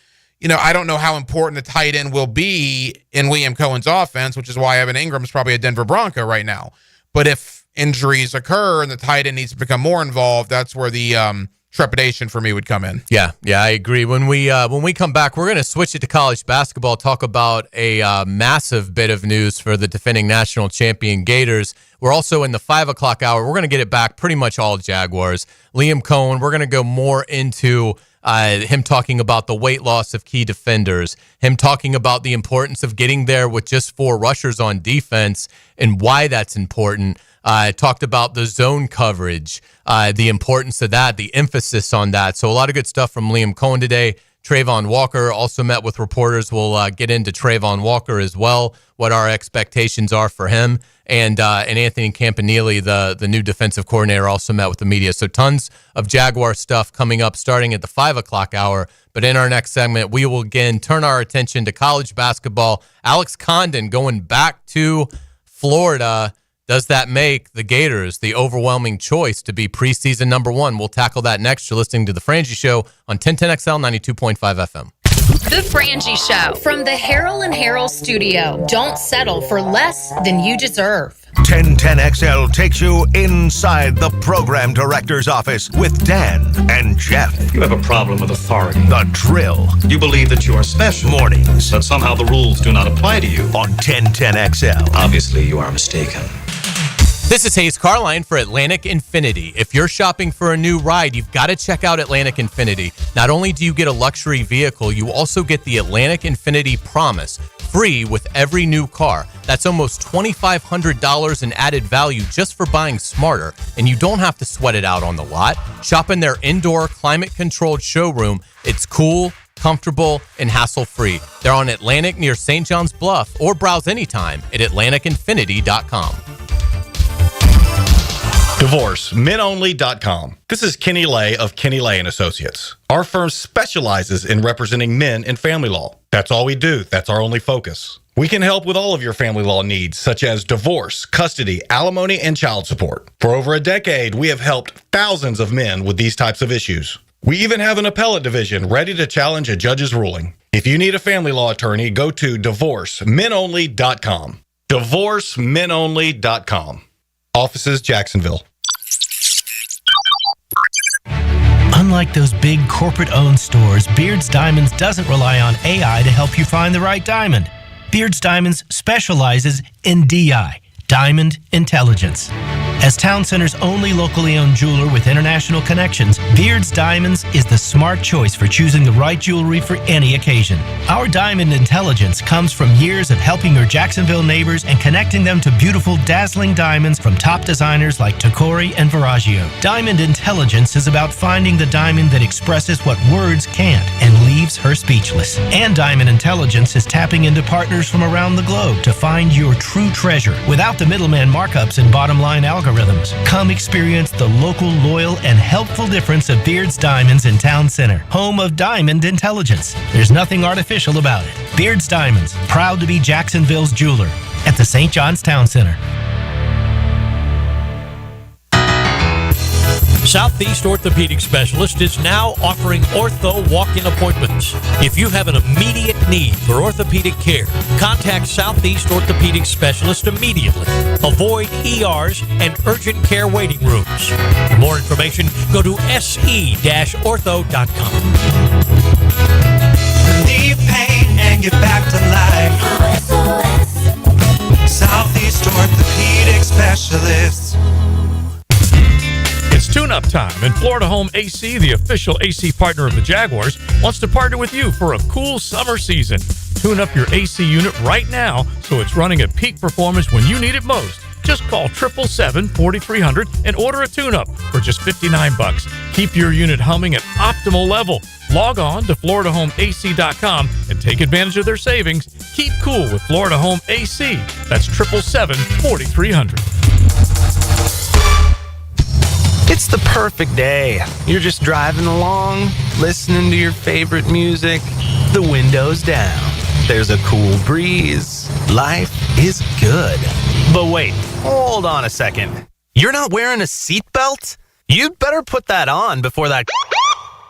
I don't know how important the tight end will be in Liam Cohen's offense, which is why Evan Ingram's probably a Denver Bronco right now. But if injuries occur and the tight end needs to become more involved, that's where the trepidation for me would come in. Yeah, I agree. When we come back, we're going to switch it to college basketball, talk about a massive bit of news for the defending national champion Gators. We're also in the 5 o'clock hour. We're going to get it back pretty much all Jaguars. Liam Cohen, we're going to go more into him talking about the weight loss of key defenders, him talking about the importance of getting there with just 4 rushers on defense and why that's important. Talked about the zone coverage, the importance of that, the emphasis on that. So a lot of good stuff from Liam Cohen today. Trayvon Walker also met with reporters. We'll get into Trayvon Walker as well, what our expectations are for him. And Anthony Campanile, the new defensive coordinator, also met with the media. So tons of Jaguar stuff coming up starting at the 5 o'clock hour. But in our next segment, we will again turn our attention to college basketball. Alex Condon going back to Florida. Does that make the Gators the overwhelming choice to be preseason number 1? We'll tackle that next. You're listening to The Frangie Show on 1010XL 92.5 FM. The Frangie Show from the Harrell and Harrell studio. Don't settle for less than you deserve. 1010XL takes you inside the program director's office with Dan and Jeff. You have a problem with authority. The Drill. You believe that you are special. Mornings. But somehow the rules do not apply to you. On 1010XL. Obviously, you are mistaken. This is Hayes Carline for Atlantic Infinity. If you're shopping for a new ride, you've got to check out Atlantic Infinity. Not only do you get a luxury vehicle, you also get the Atlantic Infinity Promise, free with every new car. That's almost $2,500 in added value just for buying smarter, and you don't have to sweat it out on the lot. Shop in their indoor, climate-controlled showroom. It's cool, comfortable, and hassle-free. They're on Atlantic near St. John's Bluff, or browse anytime at AtlanticInfinity.com. DivorceMenOnly.com. This is Kenny Lay of Kenny Lay & Associates. Our firm specializes in representing men in family law. That's all we do. That's our only focus. We can help with all of your family law needs, such as divorce, custody, alimony, and child support. For over a decade, we have helped thousands of men with these types of issues. We even have an appellate division ready to challenge a judge's ruling. If you need a family law attorney, go to DivorceMenOnly.com. DivorceMenOnly.com. Offices, Jacksonville. Unlike those big corporate-owned stores, Beard's Diamonds doesn't rely on AI to help you find the right diamond. Beard's Diamonds specializes in DI, Diamond Intelligence. As Town Center's only locally owned jeweler with international connections, Beard's Diamonds is the smart choice for choosing the right jewelry for any occasion. Our Diamond Intelligence comes from years of helping your Jacksonville neighbors and connecting them to beautiful, dazzling diamonds from top designers like Tacori and Verragio. Diamond Intelligence is about finding the diamond that expresses what words can't and leaves her speechless. And Diamond Intelligence is tapping into partners from around the globe to find your true treasure without the middleman markups and bottom-line algorithms. Come experience the local, loyal, and helpful difference of Beard's Diamonds in Town Center, home of Diamond Intelligence. There's nothing artificial about it. Beard's Diamonds, proud to be Jacksonville's jeweler at the St. John's Town Center. Southeast Orthopedic Specialist is now offering ortho walk-in appointments. If you have an immediate need for orthopedic care, contact Southeast Orthopedic Specialist immediately. Avoid ERs and urgent care waiting rooms. For more information, go to se-ortho.com. Relieve pain and get back to life. Southeast Orthopedic Specialist. It's tune-up time, and Florida Home AC, the official AC partner of the Jaguars, wants to partner with you for a cool summer season. Tune up your AC unit right now so it's running at peak performance when you need it most. Just call 777-4300 and order a tune-up for just $59. Keep your unit humming at optimal level. Log on to FloridaHomeAC.com and take advantage of their savings. Keep cool with Florida Home AC. That's 777-4300. It's the perfect day. You're just driving along, listening to your favorite music, the windows down. There's a cool breeze. Life is good. But wait, hold on a second. You're not wearing a seatbelt? You'd better put that on before that...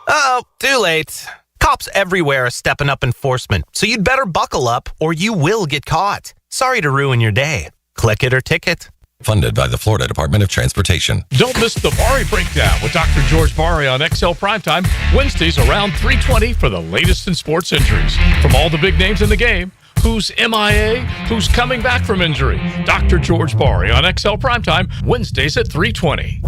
Uh-oh, too late. Cops everywhere are stepping up enforcement, so you'd better buckle up or you will get caught. Sorry to ruin your day. Click it or ticket. Funded by the Florida Department of Transportation. Don't miss the Bari Breakdown with Dr. George Bari on XL Primetime, Wednesdays around 3:20 for the latest in sports injuries. From all the big names in the game, who's MIA, who's coming back from injury. Dr. George Bari on XL Primetime, Wednesdays at 3:20.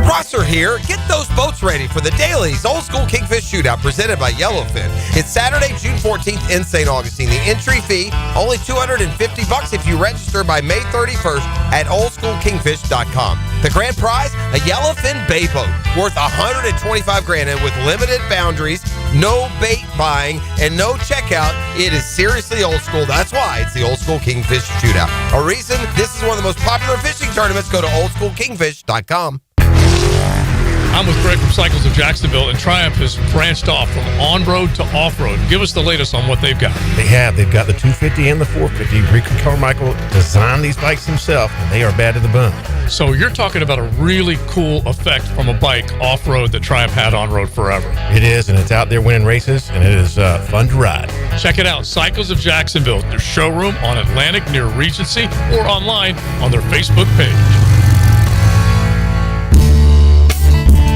Prosser here. Get those boats ready for the Dailies Old School Kingfish Shootout presented by Yellowfin. It's Saturday, June 14th in St. Augustine. The entry fee, only $250 if you register by May 31st at oldschoolkingfish.com. The grand prize, a Yellowfin Bay boat worth $125,000 and with limited boundaries, no bait buying, and no checkout. It is seriously old school. That's why it's the Old School Kingfish Shootout. A reason this is one of the most popular fishing tournaments. Go to oldschoolkingfish.com. I'm with Greg from Cycles of Jacksonville, and Triumph has branched off from on-road to off-road. Give us the latest on what they've got. They've got the 250 and the 450. Rick Carmichael designed these bikes himself, and they are bad to the bone. So you're talking about a really cool effect from a bike off-road that Triumph had on-road forever. It is, and it's out there winning races, and it is fun to ride. Check it out, Cycles of Jacksonville, their showroom on Atlantic near Regency, or online on their Facebook page.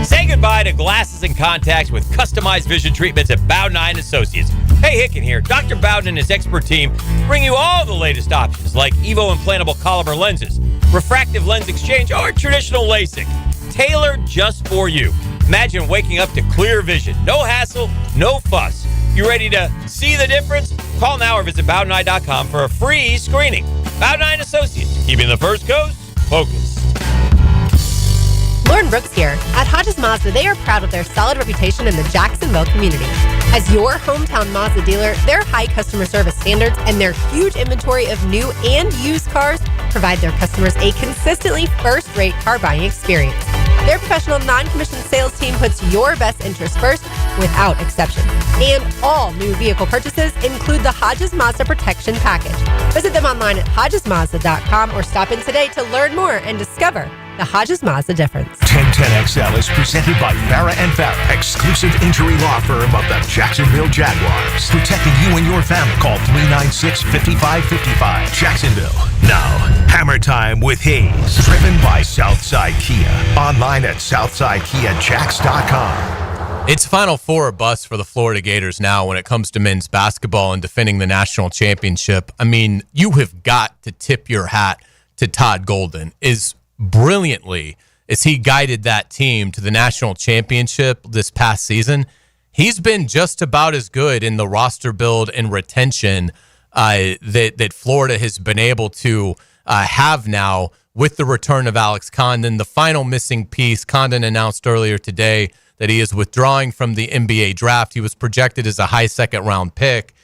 Say goodbye to glasses and contacts with customized vision treatments at Bowden Associates. Hey, Hicken here. Dr. Bowden and his expert team bring you all the latest options like Evo implantable Collamer lenses, refractive lens exchange, or traditional LASIK. Tailored just for you. Imagine waking up to clear vision. No hassle, no fuss. You ready to see the difference? Call now or visit BowdenEye.com for a free screening. Bowden Associates, keeping the first coast focused. Lauren Brooks here. At Hodges Mazda, they are proud of their solid reputation in the Jacksonville community. As your hometown Mazda dealer, their high customer service standards and their huge inventory of new and used cars provide their customers a consistently first-rate car buying experience. Their professional non-commissioned sales team puts your best interests first without exception. And all new vehicle purchases include the Hodges Mazda Protection Package. Visit them online at HodgesMazda.com or stop in today to learn more and discover the Hodges Mazda difference. 1010XL is presented by Farah & Farah, exclusive injury law firm of the Jacksonville Jaguars. Protecting you and your family. Call 396-5555. Jacksonville. Now, Hammer Time with Hayes. Driven by Southside Kia. Online at SouthsideKiaJacks.com. It's Final Four or bust for the Florida Gators now when it comes to men's basketball and defending the national championship. I mean, you have got to tip your hat to Todd Golden. Brilliantly as he guided that team to the national championship this past season. He's been just about as good in the roster build and retention that Florida has been able to have now with the return of Alex Condon. The final missing piece, Condon announced earlier today that he is withdrawing from the NBA draft. He was projected as a high second-round pick.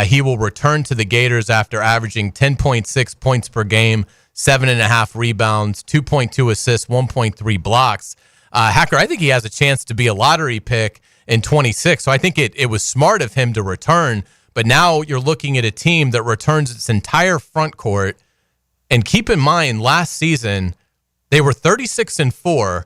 He will return to the Gators after averaging 10.6 points per game, 7.5 rebounds, 2.2 assists, 1.3 blocks. Hacker, I think he has a chance to be a lottery pick in 26. So I think it was smart of him to return. But now you're looking at a team that returns its entire front court. And keep in mind, last season, they were 36-4.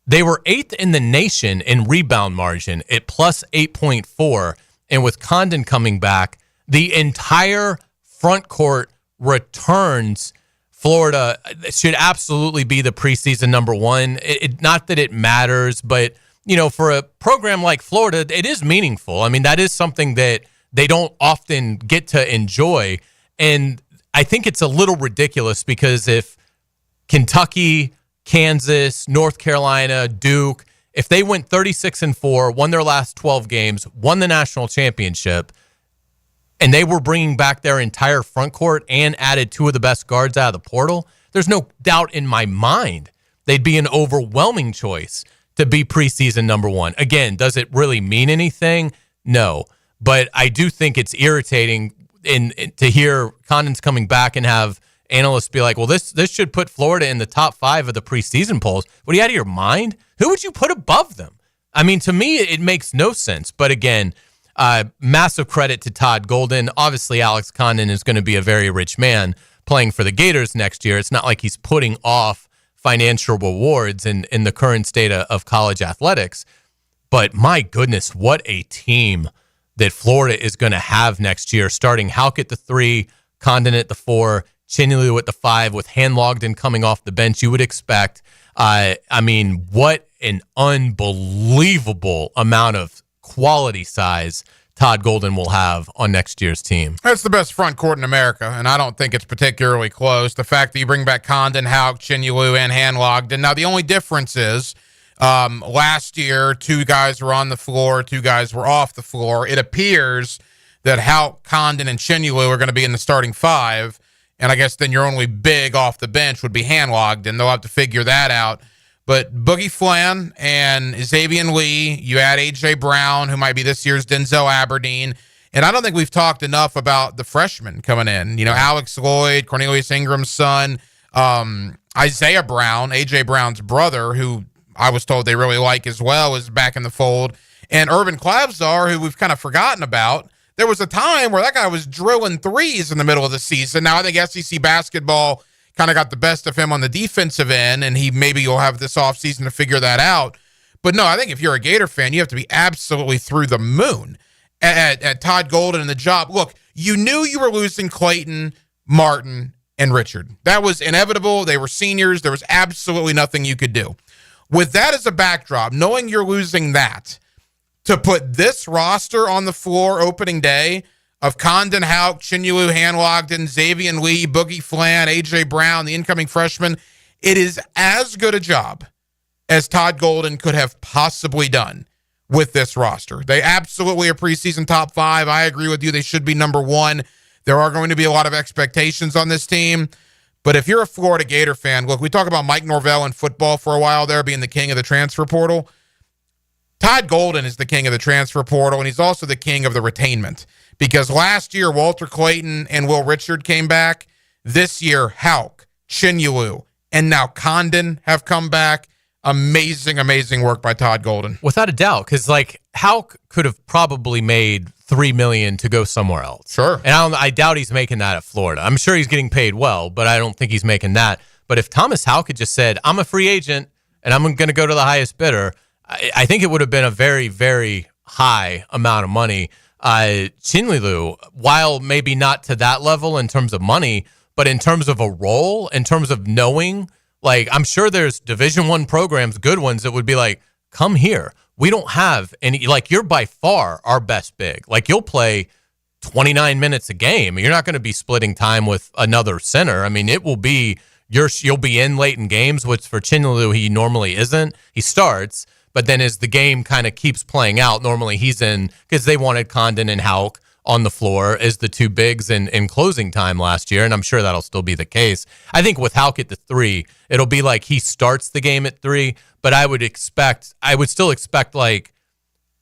They were 8th in the nation in rebound margin at plus 8.4. And with Condon coming back, the entire front court returns. Florida should absolutely be the preseason number one. Not that it matters, but, you know, for a program like Florida, it is meaningful. I mean, that is something that they don't often get to enjoy. And I think it's a little ridiculous because if Kentucky, Kansas, North Carolina, Duke, if they went 36-4, won their last 12 games, won the national championship, and they were bringing back their entire front court and added two of the best guards out of the portal, there's no doubt in my mind they'd be an overwhelming choice to be preseason number one. Again, does it really mean anything? No. But I do think it's irritating to hear Condon's coming back and have analysts be like, well, this should put Florida in the top 5 of the preseason polls. What, are you out of your mind? Who would you put above them? I mean, to me, it makes no sense. But again, massive credit to Todd Golden. Obviously, Alex Condon is going to be a very rich man playing for the Gators next year. It's not like he's putting off financial rewards in the current state of college athletics. But my goodness, what a team that Florida is going to have next year, starting Hauck at the 3, Condon at the 4, Chinelu at the 5, with Handlogden coming off the bench. You would expect. I mean, what an unbelievable amount of quality size Todd Golden will have on next year's team. That's the best front court in America, and I don't think it's particularly close. The fact that you bring back Condon, Hauck, Chinelu, and Handlogden. Now, the only difference is last year, 2 guys were on the floor, 2 guys were off the floor. It appears that Hauck, Condon, and Chinelu are going to be in the starting 5, and I guess then your only big off the bench would be Handlogden. They'll have to figure that out. But Boogie Flan and Xavier Lee, you add A.J. Brown, who might be this year's Denzel Aberdeen. And I don't think we've talked enough about the freshmen coming in. You know, Alex Lloyd, Cornelius Ingram's son, Isaiah Brown, A.J. Brown's brother, who I was told they really like as well, is back in the fold. And Urban Klavzar, who we've kind of forgotten about. There was a time where that guy was drilling threes in the middle of the season. Now I think SEC basketball kind of got the best of him on the defensive end, and maybe you'll have this offseason to figure that out. But no, I think if you're a Gator fan, you have to be absolutely through the moon at Todd Golden and the job. Look, you knew you were losing Clayton, Martin, and Richard. That was inevitable. They were seniors. There was absolutely nothing you could do. With that as a backdrop, knowing you're losing that, to put this roster on the floor opening day of Condon, Hauck, Chinelu, Handlogden, Xavier Lee, Boogie Flan, A.J. Brown, the incoming freshman, it is as good a job as Todd Golden could have possibly done with this roster. They absolutely are preseason top 5. I agree with you. They should be number 1. There are going to be a lot of expectations on this team. But if you're a Florida Gator fan, look, we talk about Mike Norvell in football for a while there being the king of the transfer portal. Todd Golden is the king of the transfer portal, and he's also the king of the retainment. Because last year, Walter Clayton and Will Richard came back. This year, Hauck, Chinelu, and now Condon have come back. Amazing, amazing work by Todd Golden. Without a doubt, because like Hauck could have probably made $3 million to go somewhere else. Sure. And I doubt he's making that at Florida. I'm sure he's getting paid well, but I don't think he's making that. But if Thomas Hauck had just said, I'm a free agent and I'm going to go to the highest bidder, I think it would have been a very, very high amount of money. Chinelu, while maybe not to that level in terms of money, but in terms of a role, in terms of knowing, like, I'm sure there's Division I programs, good ones, that would be like, come here. We don't have any, like, you're by far our best big. Like, you'll play 29 minutes a game. You're not going to be splitting time with another center. I mean, it will be, you'll be in late in games, which for Chinelu, he normally isn't. He starts, but then as the game kind of keeps playing out, normally he's in, because they wanted Condon and Hauck on the floor as the 2 bigs in closing time last year, and I'm sure that'll still be the case. I think with Hauck at the 3, it'll be like he starts the game at 3, but I would still expect like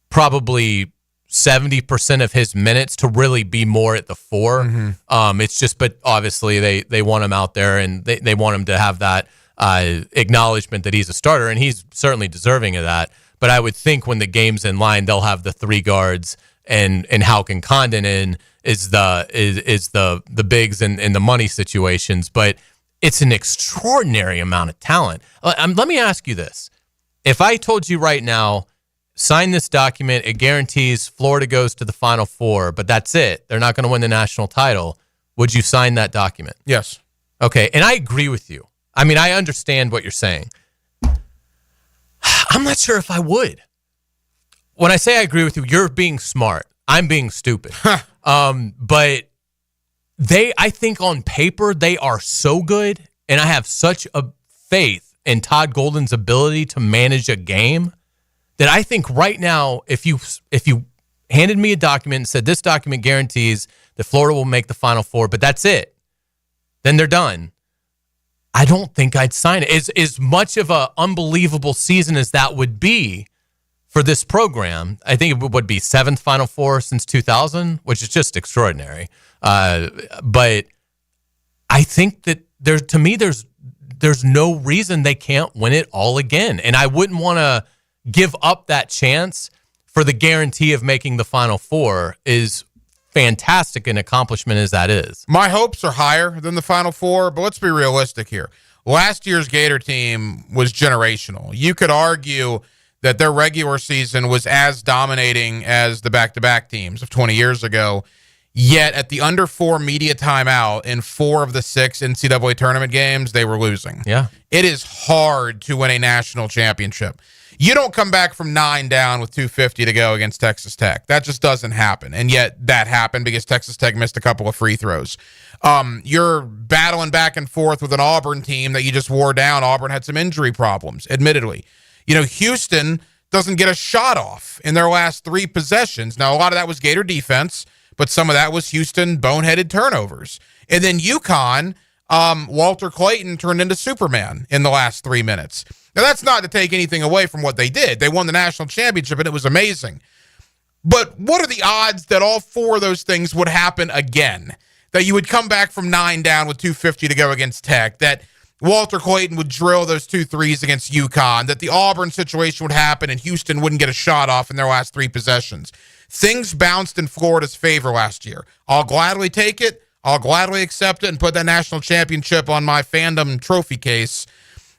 probably 70% of his minutes to really be more at the 4. Mm-hmm. It's just, but obviously they want him out there, and they want him to have that acknowledgement that he's a starter, and he's certainly deserving of that. But I would think when the game's in line, they'll have the 3 guards and Hauck and Condon in is the bigs and the money situations. But it's an extraordinary amount of talent. Let me ask you this. If I told you right now, sign this document, it guarantees Florida goes to the Final Four, but that's it. They're not going to win the national title. Would you sign that document? Yes. Okay, and I agree with you. I mean, I understand what you're saying. I'm not sure if I would. When I say I agree with you, you're being smart. I'm being stupid. But I think on paper, they are so good, and I have such a faith in Todd Golden's ability to manage a game that I think right now, if you handed me a document and said this document guarantees that Florida will make the Final Four, but that's it, then they're done. I don't think I'd sign it. As much of an unbelievable season as that would be for this program, I think it would be 7th Final Four since 2000, which is just extraordinary. But I think that there's no reason they can't win it all again. And I wouldn't want to give up that chance for the guarantee of making the Final Four, is fantastic an accomplishment as that is. My hopes are higher than the Final Four, but let's be realistic here. Last year's Gator team was generational. You could argue that their regular season was as dominating as the back-to-back teams of 20 years ago, yet at the under 4 media timeout in 4 of the 6 NCAA tournament games, they were losing. Yeah. It is hard to win a national championship. You don't come back from 9 down with 2:50 to go against Texas Tech. That just doesn't happen. And yet that happened because Texas Tech missed a couple of free throws. You're battling back and forth with an Auburn team that you just wore down. Auburn had some injury problems, admittedly. Houston doesn't get a shot off in their last 3 possessions. Now, a lot of that was Gator defense, but some of that was Houston boneheaded turnovers. And then UConn, Walter Clayton turned into Superman in the last 3 minutes. Now, that's not to take anything away from what they did. They won the national championship, and it was amazing. But what are the odds that all 4 of those things would happen again? That you would come back from 9 down with 2:50 to go against Tech, that Walter Clayton would drill those 2 threes against UConn, that the Auburn situation would happen and Houston wouldn't get a shot off in their last 3 possessions. Things bounced in Florida's favor last year. I'll gladly take it. I'll gladly accept it and put that national championship on my fandom trophy case.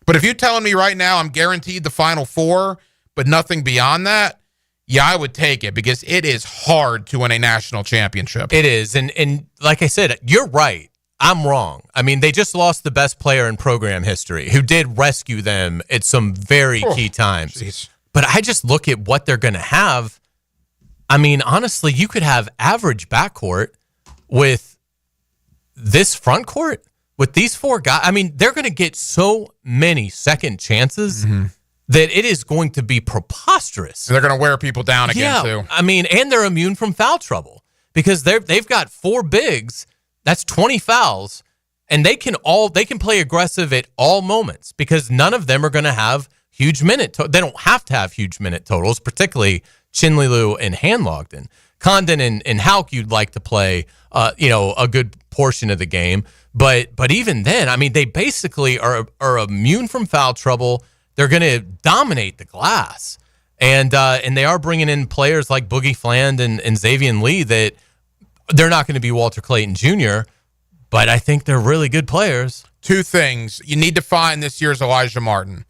But if you're telling me right now I'm guaranteed the Final Four, but nothing beyond that, yeah, I would take it because it is hard to win a national championship. It is. And like I said, you're right. I'm wrong. I mean, they just lost the best player in program history who did rescue them at some very key times. Geez. But I just look at what they're going to have. I mean, honestly, you could have average backcourt with this front court, with these 4 guys. I mean, they're going to get so many second chances that it is going to be preposterous. And they're going to wear people down again, too. I mean, and they're immune from foul trouble because they've got 4 bigs. That's 20 fouls, and they can play aggressive at all moments because none of them are going to have huge they don't have to have huge minute totals, particularly Chinlilu and Handlogden. Condon and Houck, you'd like to play, a good portion of the game, but even then, I mean, they basically are immune from foul trouble. They're going to dominate the glass, and they are bringing in players like Boogie Fland and Xavier Lee that. They're not going to be Walter Clayton Jr., but I think they're really good players. 2 things. You need to find this year's Elijah Martin.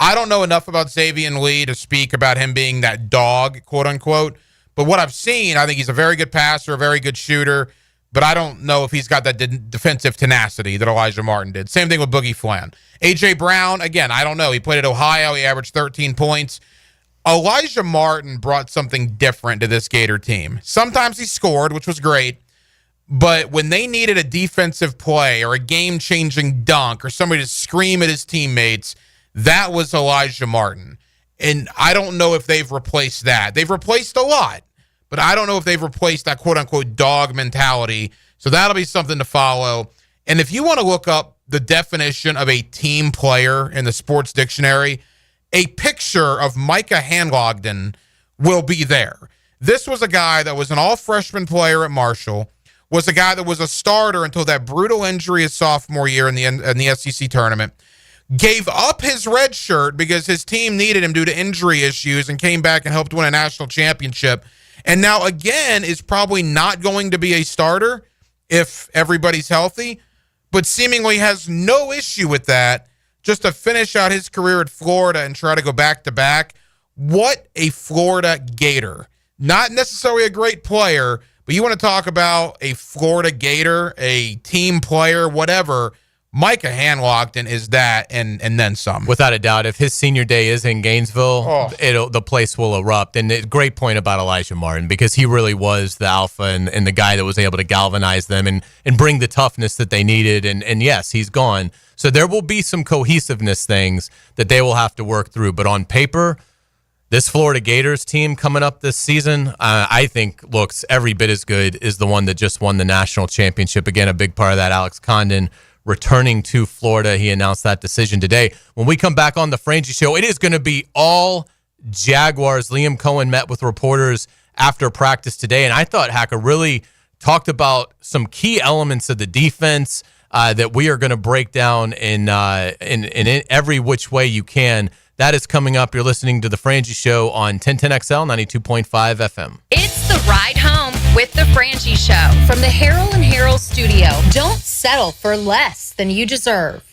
I don't know enough about Xavier Lee to speak about him being that dog, quote unquote, but what I've seen, I think he's a very good passer, a very good shooter, but I don't know if he's got that defensive tenacity that Elijah Martin did. Same thing with Boogie Flan. A.J. Brown, again, I don't know. He played at Ohio. He averaged 13 points. Elijah Martin brought something different to this Gator team. Sometimes he scored, which was great, but when they needed a defensive play or a game-changing dunk or somebody to scream at his teammates, that was Elijah Martin. And I don't know if they've replaced that. They've replaced a lot, but I don't know if they've replaced that quote-unquote dog mentality. So that'll be something to follow. And if you want to look up the definition of a team player in the sports dictionary, a picture of Micah Handlogden will be there. This was a guy that was an all-freshman player at Marshall, was a guy that was a starter until that brutal injury his sophomore year in the SEC tournament, gave up his red shirt because his team needed him due to injury issues and came back and helped win a national championship, and now again is probably not going to be a starter if everybody's healthy, but seemingly has no issue with that just to finish out his career at Florida and try to go back-to-back. What a Florida Gator. Not necessarily a great player, but you want to talk about a Florida Gator, a team player, whatever. Micah Handlogden is that and then some. Without a doubt, if his senior day is in Gainesville, the place will erupt. And great point about Elijah Martin, because he really was the alpha and the guy that was able to galvanize them and bring the toughness that they needed. And yes, he's gone. So there will be some cohesiveness things that they will have to work through. But on paper, this Florida Gators team coming up this season, I think looks every bit as good as the one that just won the national championship. Again, a big part of that, Alex Condon, returning to Florida. He announced that decision today. When we come back on the Frangie Show, it is going to be all Jaguars. Liam Cohen met with reporters after practice today, and I thought Hacker really talked about some key elements of the defense, that we are going to break down in every which way you can. That is coming up. You're listening to The Frangie Show on 1010XL 92.5 FM. It's the ride home with The Frangie Show from the Harold and Harold studio. Don't settle for less than you deserve.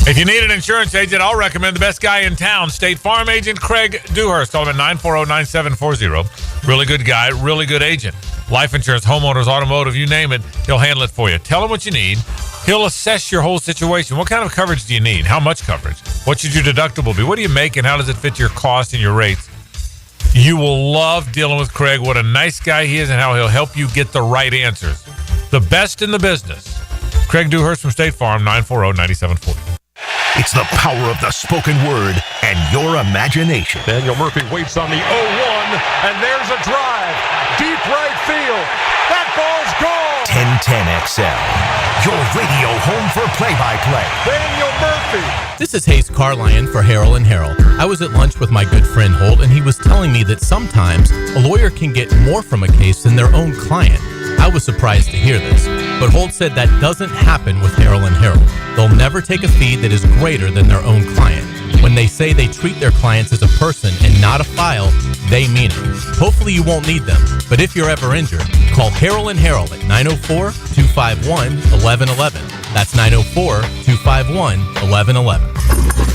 If you need an insurance agent, I'll recommend the best guy in town, State Farm agent Craig Dewhurst. Call him at 940-9740. Really good guy, really good agent. Life insurance, homeowners, automotive, you name it, he'll handle it for you. Tell him what you need. He'll assess your whole situation. What kind of coverage do you need? How much coverage? What should your deductible be? What do you make and how does it fit your cost and your rates? You will love dealing with Craig. What a nice guy he is and how he'll help you get the right answers. The best in the business. Craig Dewhurst from State Farm, 940-9740. It's the power of the spoken word and your imagination. Daniel Murphy waits on the 0-1, and there's a drive. Deep right field. That ball's gone. 1010XL, your radio home for play-by-play. Daniel Murphy. This is Hayes Carlion for Harold and Harold. I was at lunch with my good friend Holt, and he was telling me that sometimes a lawyer can get more from a case than their own client. I was surprised to hear this, but Holt said that doesn't happen with Harold and Harold. They'll never take a fee that is greater than their own client. When they say they treat their clients as a person and not a file, they mean it. Hopefully you won't need them, but if you're ever injured, call Harold and Harold at 904-251-1111. That's 904-251-1111.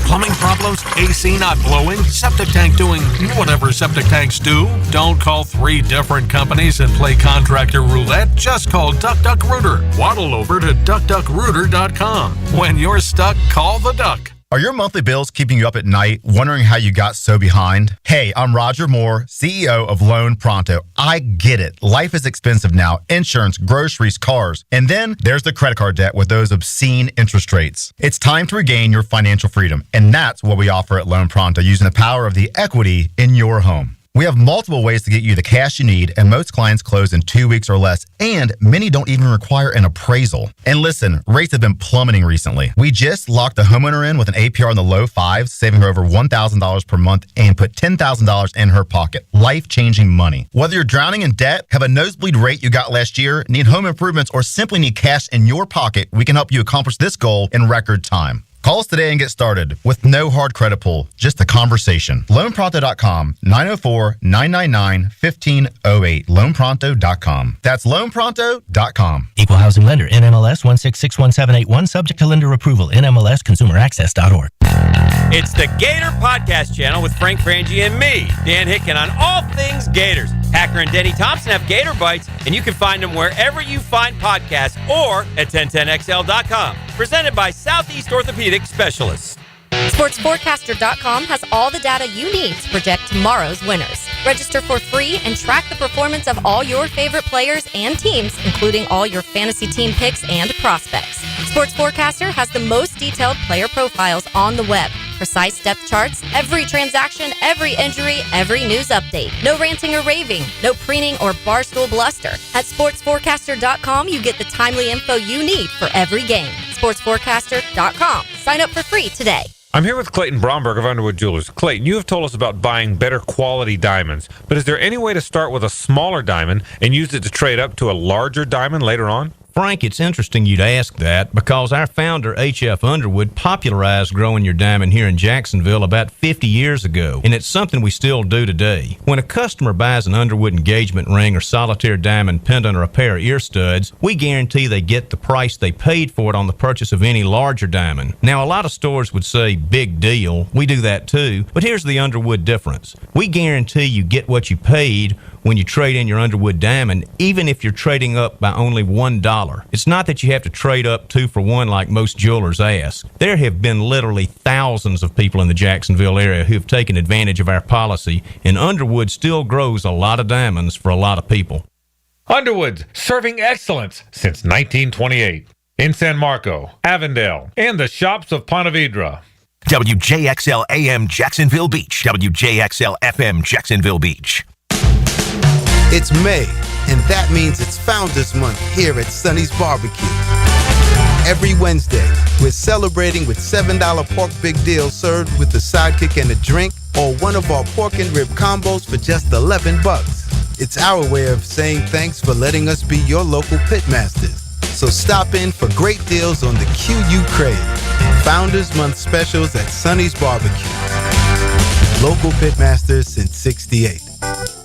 Plumbing problems, AC not blowing, septic tank doing whatever septic tanks do? Don't call 3 different companies and play contractor roulette. Just call Duck Duck Rooter. Waddle over to duckduckrooter.com. When you're stuck, call the duck. Are your monthly bills keeping you up at night, wondering how you got so behind? Hey, I'm Roger Moore, CEO of Loan Pronto. I get it. Life is expensive now. Insurance, groceries, cars. And then there's the credit card debt with those obscene interest rates. It's time to regain your financial freedom. And that's what we offer at Loan Pronto, using the power of the equity in your home. We have multiple ways to get you the cash you need, and most clients close in 2 weeks or less, and many don't even require an appraisal. And listen, rates have been plummeting recently. We just locked a homeowner in with an APR in the low 5s, saving her over $1,000 per month, and put $10,000 in her pocket. Life-changing money. Whether you're drowning in debt, have a nosebleed rate you got last year, need home improvements, or simply need cash in your pocket, we can help you accomplish this goal in record time. Call us today and get started with no hard credit pull, just a conversation. LoanPronto.com, 904-999-1508. LoanPronto.com. That's LoanPronto.com. Equal housing lender, NMLS 1661781, subject to lender approval, NMLSConsumerAccess.org. It's the Gator Podcast Channel with Frank Frangie and me, Dan Hicken, on all things Gators. Hacker and Denny Thompson have Gator Bites, and you can find them wherever you find podcasts or at 1010XL.com. Presented by Southeast Orthopedic Specialists. SportsForecaster.com has all the data you need to project tomorrow's winners. Register for free and track the performance of all your favorite players and teams, including all your fantasy team picks and prospects. Sports Forecaster has the most detailed player profiles on the web. Precise depth charts, every transaction, every injury, every news update. No ranting or raving, no preening or barstool bluster. At SportsForecaster.com, you get the timely info you need for every game. SportsForecaster.com. Sign up for free today. I'm here with Clayton Bromberg of Underwood Jewelers. Clayton, you have told us about buying better quality diamonds, but is there any way to start with a smaller diamond and use it to trade up to a larger diamond later on? Frank, it's interesting you'd ask that because our founder, H.F. Underwood, popularized growing your diamond here in Jacksonville about 50 years ago, and it's something we still do today. When a customer buys an Underwood engagement ring or solitaire diamond pendant or a pair of ear studs, we guarantee they get the price they paid for it on the purchase of any larger diamond. Now, a lot of stores would say, big deal. We do that too, but here's the Underwood difference. We guarantee you get what you paid when you trade in your Underwood diamond, even if you're trading up by only $1. It's not that you have to trade up 2 for 1 like most jewelers ask. There have been literally thousands of people in the Jacksonville area who have taken advantage of our policy, and Underwood still grows a lot of diamonds for a lot of people. Underwood, serving excellence since 1928. In San Marco, Avondale, and the shops of Ponte Vedra. WJXL AM Jacksonville Beach. WJXL FM Jacksonville Beach. It's May, and that means it's Founders Month here at Sonny's Barbecue. Every Wednesday, we're celebrating with $7 pork big deals served with a sidekick and a drink, or one of our pork and rib combos for just $11. It's our way of saying thanks for letting us be your local pitmasters. So stop in for great deals on the QU crave. Founders Month specials at Sonny's Barbecue. Local pitmasters since 68.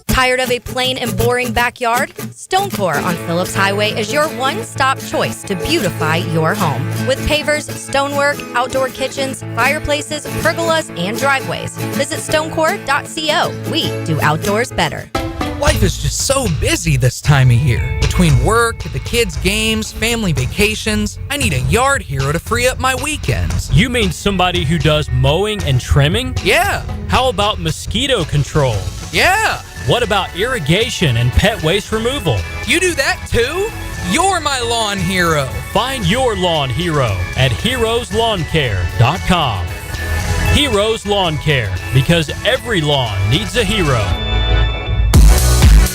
Tired of a plain and boring backyard? Stonecore on Phillips Highway is your one-stop choice to beautify your home. With pavers, stonework, outdoor kitchens, fireplaces, pergolas, and driveways. Visit stonecore.co. We do outdoors better. Life is just so busy this time of year. Between work, the kids' games, family vacations, I need a yard hero to free up my weekends. You mean somebody who does mowing and trimming? Yeah. How about mosquito control? Yeah. What about irrigation and pet waste removal? You do that too? You're my lawn hero. Find your lawn hero at heroeslawncare.com. Heroes Lawn Care, because every lawn needs a hero.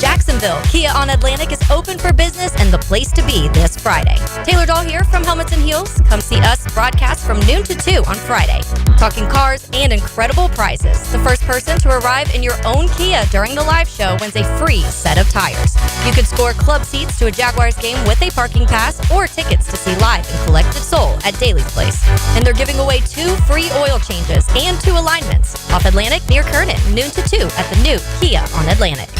Jacksonville, Kia on Atlantic is open for business and the place to be this Friday. Taylor Dahl here from Helmets and Heels. Come see us broadcast from noon to 2 on Friday. Talking cars and incredible prizes. The first person to arrive in your own Kia during the live show wins a free set of tires. You could score club seats to a Jaguars game with a parking pass or tickets to see Live and Collective Soul at Daly's Place. And they're giving away 2 free oil changes and 2 alignments. Off Atlantic near Kernan, noon to 2 at the new Kia on Atlantic.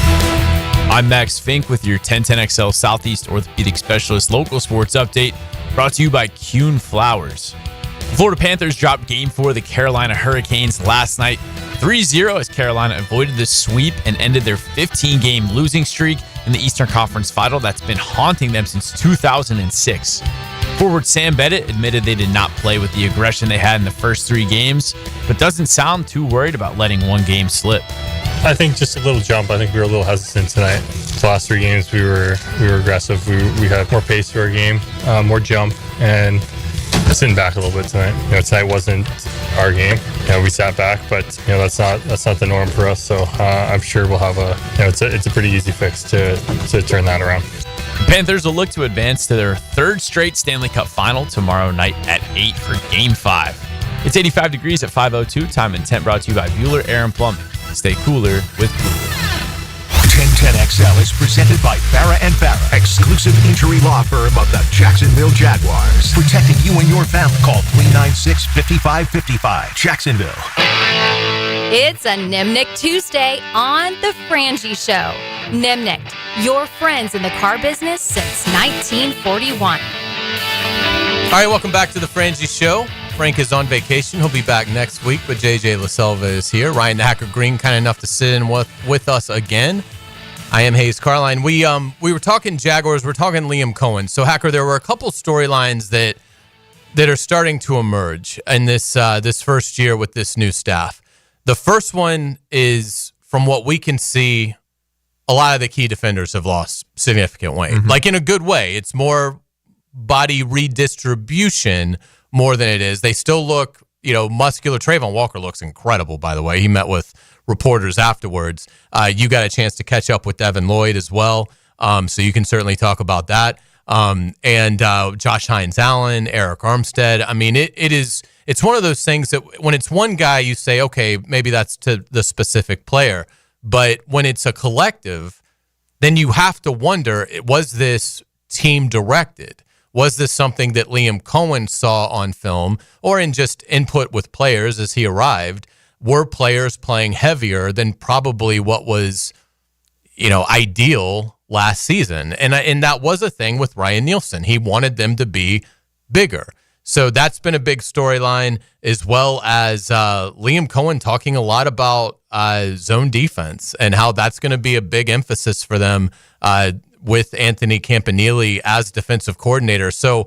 I'm Max Fink with your 1010XL Southeast Orthopedic Specialist local sports update, brought to you by Kuhn Flowers. The Florida Panthers dropped Game 4 of the Carolina Hurricanes last night, 3-0 as Carolina avoided the sweep and ended their 15-game losing streak in the Eastern Conference Final that's been haunting them since 2006. Forward Sam Bennett admitted they did not play with the aggression they had in the first 3 games, but doesn't sound too worried about letting one game slip. I think just a little jump. I think we were a little hesitant tonight. The last 3 games, we were aggressive. We had more pace to our game, more jump, and sitting back a little bit tonight. Tonight wasn't our game. We sat back, but that's not the norm for us. So I'm sure we'll have it's a pretty easy fix to turn that around. The Panthers will look to advance to their 3rd straight Stanley Cup final tomorrow night at 8 for Game 5. It's 85 degrees at 5:02. Time and Temp brought to you by Bueller Air and Plumbing. Stay cooler with Bueller. 1010XL is presented by Farah and Farah, exclusive injury law firm of the Jacksonville Jaguars. Protecting you and your family. Call 396-5555. Jacksonville. It's a Nimnick Tuesday on The Frangie Show. Nimnick, your friends in the car business since 1941. All right, welcome back to The Frangie Show. Frank is on vacation. He'll be back next week, but JJ LaSelva is here. Ryan the Hacker Green, kind enough to sit in with us again. I am Hayes Carline. We were talking Jaguars. We're talking Liam Cohen. So, Hacker, there were a couple storylines that are starting to emerge in this first year with this new staff. The first one is, from what we can see, a lot of the key defenders have lost significant weight. Like, in a good way. It's more body redistribution more than it is. They still look, muscular. Trayvon Walker looks incredible, by the way. He met with reporters afterwards. You got a chance to catch up with Devin Lloyd as well, so you can certainly talk about that. And Josh Hines-Allen, Eric Armstead. I mean, it's one of those things that when it's one guy, you say, okay, maybe that's to the specific player. But when it's a collective, then you have to wonder, was this team directed? Was this something that Liam Cohen saw on film or in just input with players as he arrived? Were players playing heavier than probably what was, ideal last season? And that was a thing with Ryan Nielsen. He wanted them to be bigger. So that's been a big storyline, as well as Liam Cohen talking a lot about zone defense and how that's going to be a big emphasis for them with Anthony Campanile as defensive coordinator. So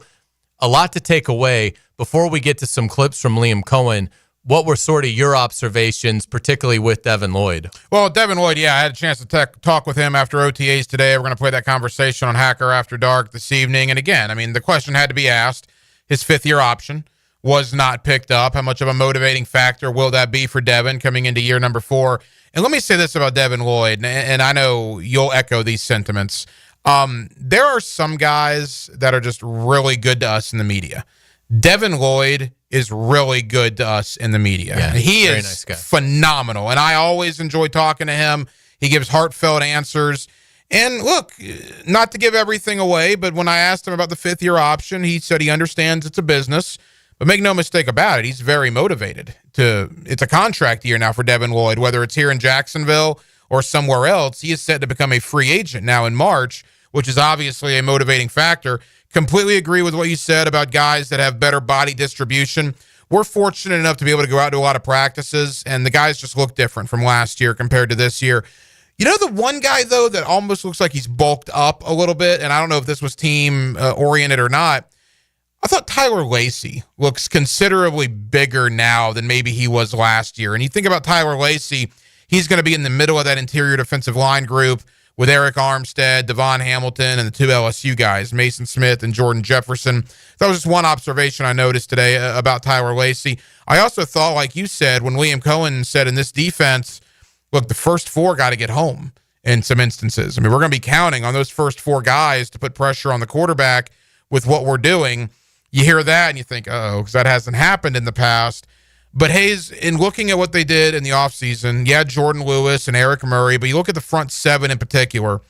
a lot to take away. Before we get to some clips from Liam Cohen, what were sort of your observations, particularly with Devin Lloyd? Well, Devin Lloyd, I had a chance to talk with him after OTAs today. We're going to play that conversation on Hacker After Dark this evening. And again, the question had to be asked. His 5th-year option was not picked up. How much of a motivating factor will that be for Devin coming into year number 4? And let me say this about Devin Lloyd, and I know you'll echo these sentiments. There are some guys that are just really good to us in the media. Devin Lloyd is really good to us in the media. Yeah, he is nice guy. Phenomenal, and I always enjoy talking to him. He gives heartfelt answers, And look, not to give everything away, but when I asked him about the fifth-year option, he said he understands it's a business. But make no mistake about it, he's very motivated. It's a contract year now for Devin Lloyd, whether it's here in Jacksonville or somewhere else. He is set to become a free agent now in March, which is obviously a motivating factor. Completely agree with what you said about guys that have better body distribution. We're fortunate enough to be able to go out to a lot of practices, and the guys just look different from last year compared to this year. You know, the one guy, though, that almost looks like he's bulked up a little bit, and I don't know if this was team-oriented or not, I thought Tyler Lacey looks considerably bigger now than maybe he was last year. And you think about Tyler Lacey, he's going to be in the middle of that interior defensive line group with Eric Armstead, Devon Hamilton, and the two LSU guys, Mason Smith and Jordan Jefferson. That was just one observation I noticed today about Tyler Lacey. I also thought, like you said, when Liam Cohen said in this defense, look, the first four got to get home in some instances. I mean, we're going to be counting on those first four guys to put pressure on the quarterback with what we're doing. You hear that and you think, because that hasn't happened in the past. But Hayes, in looking at what they did in the offseason, yeah, Jordan Lewis and Eric Murray, but you look at the front seven in particular,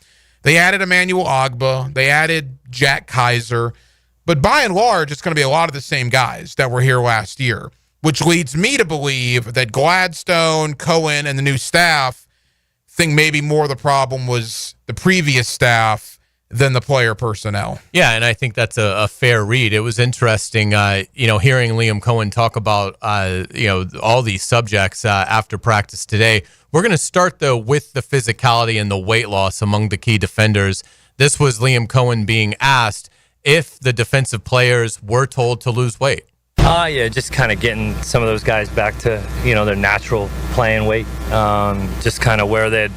they added Emmanuel Ogbah, they added Jack Kaiser, but by and large, it's going to be a lot of the same guys that were here last year, which leads me to believe that Gladstone, Cohen, and the new staff think maybe more of the problem was the previous staff than the player personnel. Yeah, and I think that's a fair read. It was interesting, hearing Liam Cohen talk about, all these subjects after practice today. We're going to start, though, with the physicality and the weight loss among the key defenders. This was Liam Cohen being asked if the defensive players were told to lose weight. Just kind of getting some of those guys back to, their natural playing weight, just kind of where they'd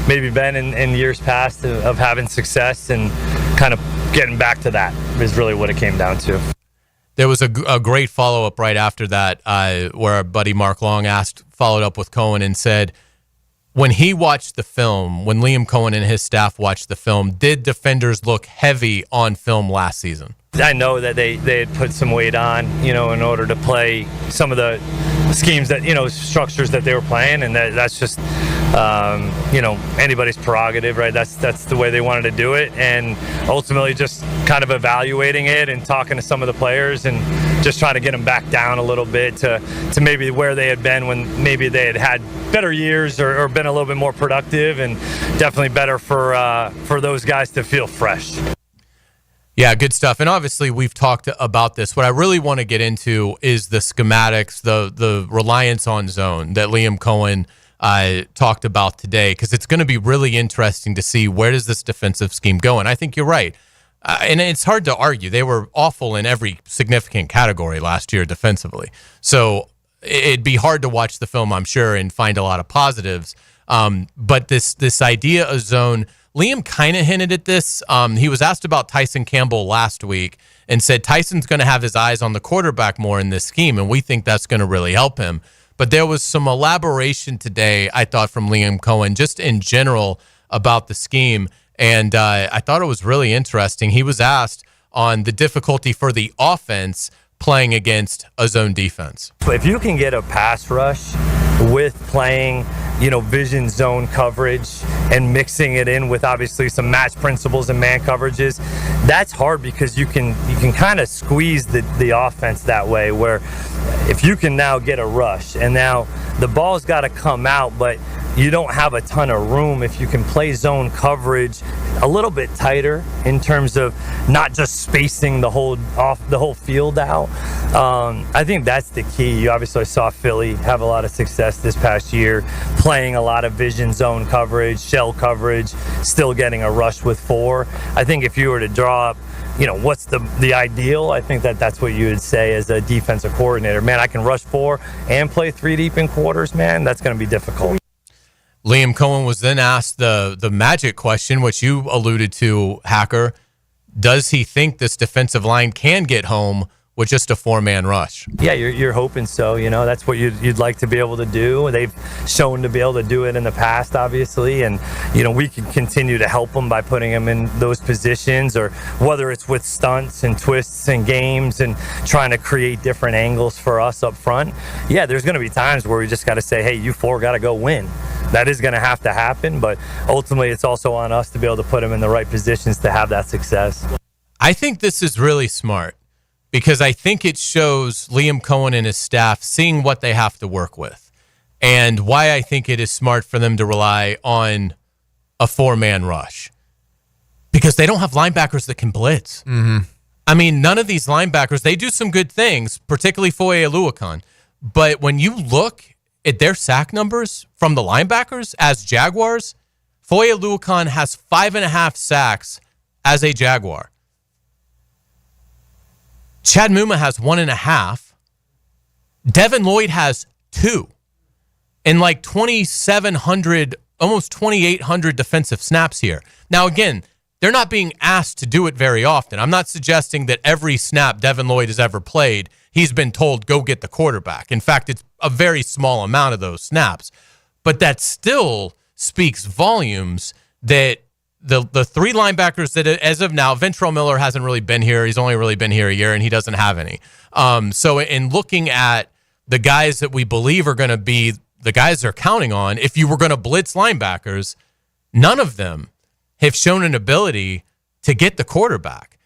maybe been in years past of having success, and kind of getting back to that is really what it came down to. There was a great follow-up right after that where our buddy Mark Long followed up with Cohen and said, when he watched the film, when Liam Cohen and his staff watched the film, did defenders look heavy on film last season? I know that they had put some weight on, in order to play some of the schemes that, structures that they were playing, and that's just, anybody's prerogative, right? That's the way they wanted to do it, and ultimately just kind of evaluating it and talking to some of the players and just trying to get them back down a little bit to maybe where they had been when maybe they had better years or been a little bit more productive, and definitely better for those guys to feel fresh. Yeah, good stuff. And obviously we've talked about this. What I really want to get into is the schematics, the reliance on zone that Liam Cohen talked about today, because it's going to be really interesting to see where does this defensive scheme go. And I think you're right. And it's hard to argue. They were awful in every significant category last year defensively. So it'd be hard to watch the film, I'm sure, and find a lot of positives. But this idea of zone, Liam kind of hinted at this. He was asked about Tyson Campbell last week and said Tyson's going to have his eyes on the quarterback more in this scheme, and we think that's going to really help him. But there was some elaboration today, I thought, from Liam Cohen, just in general about the scheme, and I thought it was really interesting. He was asked on the difficulty for the offense playing against a zone defense. If you can get a pass rush with playing, vision zone coverage and mixing it in with obviously some match principles and man coverages, that's hard because you can kind of squeeze the offense that way, where if you can now get a rush and now the ball's got to come out, but you don't have a ton of room if you can play zone coverage a little bit tighter in terms of not just spacing the whole field out. I think that's the key. You obviously saw Philly have a lot of success this past year, playing a lot of vision zone coverage, shell coverage, still getting a rush with four. I think if you were to draw up, what's the ideal, I think that's what you would say as a defensive coordinator. Man, I can rush four and play three deep in quarters, man, that's going to be difficult. Liam Cohen was then asked the magic question, which you alluded to, Hacker. Does he think this defensive line can get home with just a four-man rush? Yeah, you're hoping so. That's what you'd like to be able to do. They've shown to be able to do it in the past, obviously, and we can continue to help them by putting them in those positions, or whether it's with stunts and twists and games and trying to create different angles for us up front. Yeah, there's going to be times where we just got to say, hey, you four got to go win. that is going to have to happen, but ultimately it's also on us to be able to put him in the right positions to have that success. I think this is really smart because I think it shows Liam Cohen and his staff seeing what they have to work with and why I think it is smart for them to rely on a 4-man rush because they don't have linebackers that can blitz. Mm-hmm. I mean, none of these linebackers, they do some good things, particularly Foye Oluokun. But when you look at their sack numbers from the linebackers as Jaguars, Foye Oluokun has 5.5 sacks as a Jaguar. Chad Muma has 1.5. Devin Lloyd has 2. And like 2,700, almost 2,800 defensive snaps here. Now, again, they're not being asked to do it very often. I'm not suggesting that every snap Devin Lloyd has ever played, he's been told, go get the quarterback. In fact, it's a very small amount of those snaps. But that still speaks volumes that the 3 linebackers that, as of now, Ventrell Miller hasn't really been here. He's only really been here a year, and he doesn't have any. So in looking at the guys that we believe are going to be the guys they're counting on, if you were going to blitz linebackers, none of them have shown an ability to get the quarterback.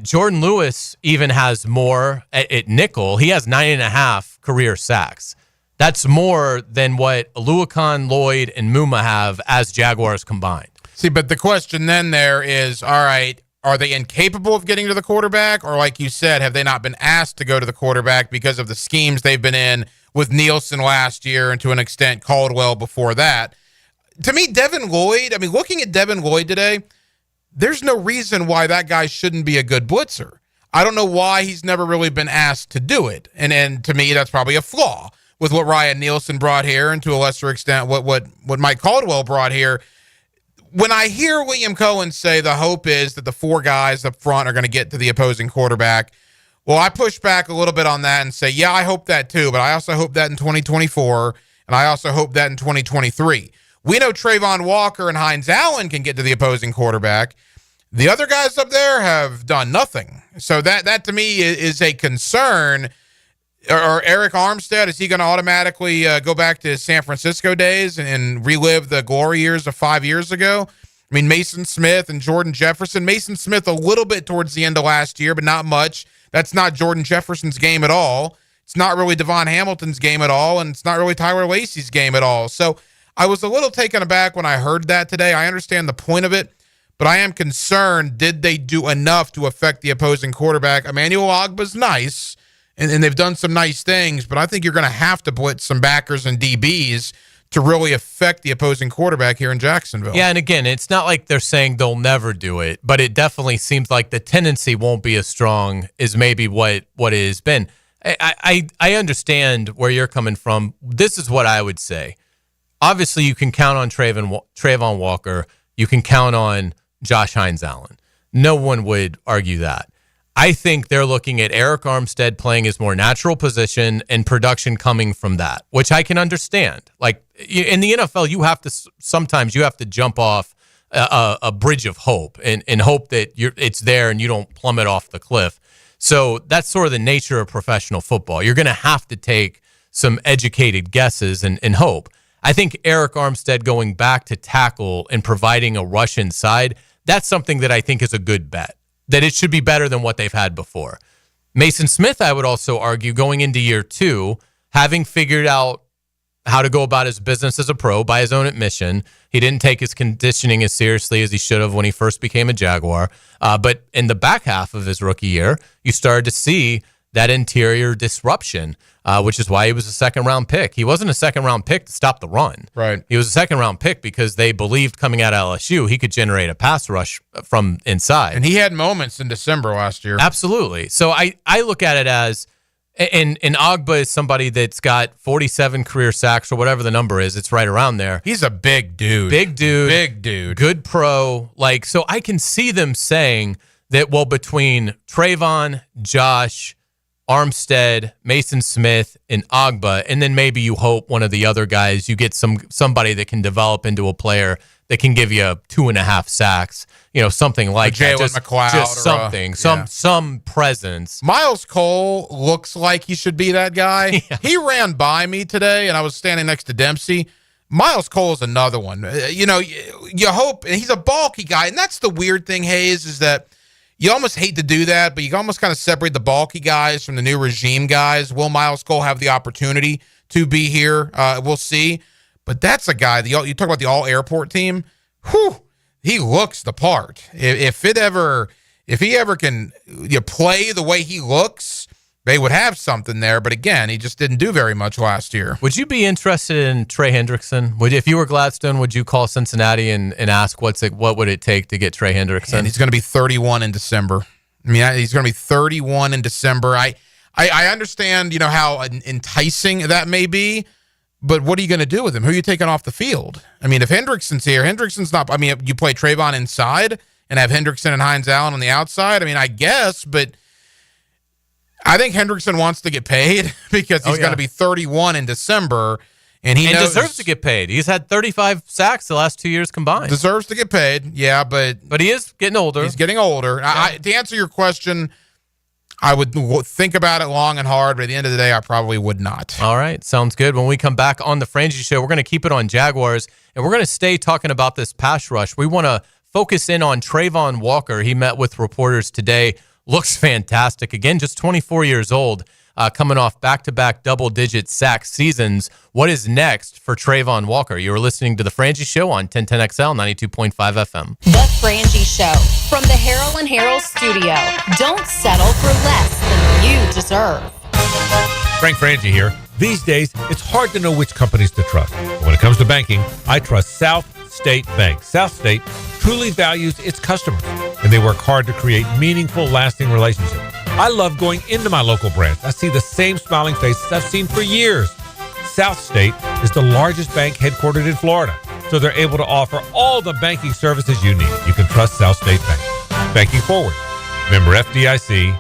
Jordan Lewis even has more at nickel. He has 9.5 career sacks. That's more than what Oluokun, Lloyd, and Muma have as Jaguars combined. See, but the question then there is, all right, are they incapable of getting to the quarterback? Or like you said, have they not been asked to go to the quarterback because of the schemes they've been in with Nielsen last year and to an extent Caldwell before that? To me, Devin Lloyd, I mean, looking at Devin Lloyd today, there's no reason why that guy shouldn't be a good blitzer. I don't know why he's never really been asked to do it. And to me, that's probably a flaw with what Ryan Nielsen brought here and to a lesser extent what Mike Caldwell brought here. When I hear Liam Cohen say the hope is that the 4 guys up front are going to get to the opposing quarterback, well, I push back a little bit on that and say, yeah, I hope that too, but I also hope that in 2024, and I also hope that in 2023. We know Trayvon Walker and Hines Allen can get to the opposing quarterback. The other guys up there have done nothing. So that to me is a concern. Or Eric Armstead, is he going to automatically go back to his San Francisco days and relive the glory years of 5 years ago? I mean, Mason Smith and Jordan Jefferson. Mason Smith a little bit towards the end of last year, but not much. That's not Jordan Jefferson's game at all. It's not really Devon Hamilton's game at all, and it's not really Tyler Lacey's game at all. So I was a little taken aback when I heard that today. I understand the point of it, but I am concerned, did they do enough to affect the opposing quarterback? Emmanuel Ogba's nice, and they've done some nice things, but I think you're going to have to blitz some backers and DBs to really affect the opposing quarterback here in Jacksonville. Yeah, and again, it's not like they're saying they'll never do it, but it definitely seems like the tendency won't be as strong as maybe what it has been. I understand where you're coming from. This is what I would say. Obviously, you can count on Trayvon Walker. You can count on Josh Hines Allen. No one would argue that. I think they're looking at Eric Armstead playing his more natural position and production coming from that, which I can understand. Like in the NFL, sometimes you have to jump off a bridge of hope and hope that it's there and you don't plummet off the cliff. So that's sort of the nature of professional football. You're going to have to take some educated guesses and hope. I think Eric Armstead going back to tackle and providing a rush inside, that's something that I think is a good bet, that it should be better than what they've had before. Mason Smith, I would also argue, going into year 2, having figured out how to go about his business as a pro by his own admission. He didn't take his conditioning as seriously as he should have when he first became a Jaguar. But in the back half of his rookie year, you started to see that interior disruption, which is why he was a second-round pick. He wasn't a second-round pick to stop the run. Right. He was a second-round pick because they believed coming out of LSU he could generate a pass rush from inside. And he had moments in December last year. Absolutely. So I look at it as, and Ogba is somebody that's got 47 career sacks or whatever the number is. It's right around there. He's a big dude. Big dude. Big dude. Good pro. So I can see them saying that, well, between Trayvon, Josh, Armstead, Mason Smith, and Ogba, and then maybe you hope one of the other guys, you get somebody that can develop into a player that can give you 2.5 sacks, something like that. Jalen McLeod. Just something, some presence. Miles Cole looks like he should be that guy. Yeah. He ran by me today, and I was standing next to Dempsey. Miles Cole is another one. You hope, and he's a bulky guy, and that's the weird thing, Hayes, is that you almost hate to do that, but you almost kind of separate the bulky guys from the new regime guys. Will Miles Cole have the opportunity to be here? We'll see. But that's a guy, you talk about the all-airport team, he looks the part. If he ever can play the way he looks, they would have something there. But again, he just didn't do very much last year. Would you be interested in Trey Hendrickson? If you were Gladstone, would you call Cincinnati and ask what would it take to get Trey Hendrickson? And he's going to be 31 in December. I mean, he's going to be 31 in December. I understand, how enticing that may be, but what are you going to do with him? Who are you taking off the field? I mean, if Hendrickson's here, Hendrickson's not. I mean, you play Trayvon inside and have Hendrickson and Hines Allen on the outside. I mean, I guess, but I think Hendrickson wants to get paid because he's going to be 31 in December, and he deserves to get paid. He's had 35 sacks the last 2 years combined. Deserves to get paid, yeah, but he is getting older. He's getting older. Yeah. To answer your question, I would think about it long and hard, but at the end of the day, I probably would not. All right, sounds good. When we come back on the Frangie Show, we're going to keep it on Jaguars, and we're going to stay talking about this pass rush. We want to focus in on Trayvon Walker. He met with reporters today. Looks fantastic. Again, just 24 years old, coming off back-to-back double-digit sack seasons. What is next for Trayvon Walker? You're listening to The Frangie Show on 1010XL 92.5 FM. The Frangie Show from the Harold and Harold studio. Don't settle for less than you deserve. Frank Frangie here. These days, it's hard to know which companies to trust. When it comes to banking, I trust South State Bank. South State truly values its customers, and they work hard to create meaningful, lasting relationships. I love going into my local branch. I see the same smiling faces I've seen for years. South State is the largest bank headquartered in Florida, so they're able to offer all the banking services you need. You can trust South State Bank. Banking forward. Member FDIC,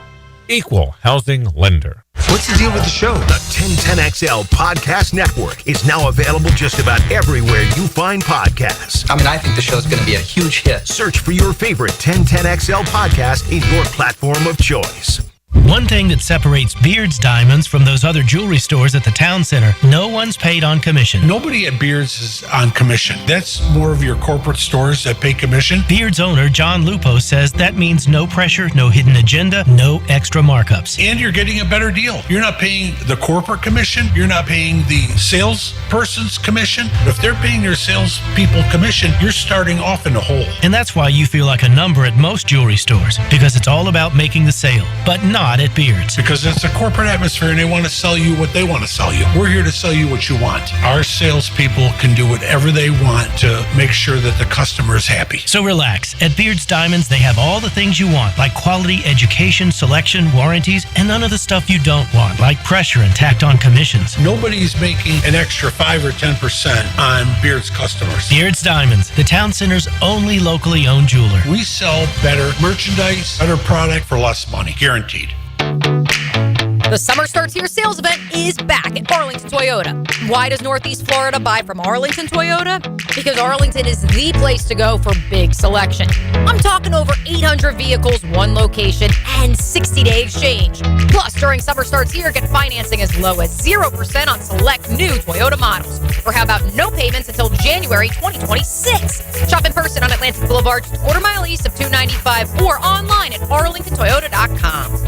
equal housing lender. What's the deal with the show? The 1010XL Podcast Network is now available just about everywhere you find podcasts. I mean, I think the show's going to be a huge hit. Search for your favorite 1010XL podcast in your platform of choice. One thing that separates Beard's Diamonds from those other jewelry stores at the town center, no one's paid on commission. Nobody at Beard's is on commission. That's more of your corporate stores that pay commission. Beard's owner, John Lupo, says that means no pressure, no hidden agenda, no extra markups. And you're getting a better deal. You're not paying the corporate commission. You're not paying the salesperson's commission. If they're paying their salespeople commission, you're starting off in the hole. And that's why you feel like a number at most jewelry stores, because it's all about making the sale, but not at Beard's. Because it's a corporate atmosphere and they want to sell you what they want to sell you. We're here to sell you what you want. Our salespeople can do whatever they want to make sure that the customer is happy. So relax. At Beard's Diamonds, they have all the things you want, like quality education, selection, warranties, and none of the stuff you don't want, like pressure and tacked on commissions. Nobody's making an extra 5 or 10% on Beard's customers. Beard's Diamonds, the town center's only locally owned jeweler. We sell better merchandise, better product for less money, guaranteed. The Summer Starts Here sales event is back at Arlington Toyota. Why does Northeast Florida buy from Arlington Toyota? Because Arlington is the place to go for big selection. I'm talking over 800 vehicles, one location, and 60-day exchange. Plus, during Summer Starts Here, get financing as low as 0% on select new Toyota models. Or how about no payments until January 2026? Shop in person on Atlantic Boulevard, just a quarter mile east of 295, or online at arlingtontoyota.com.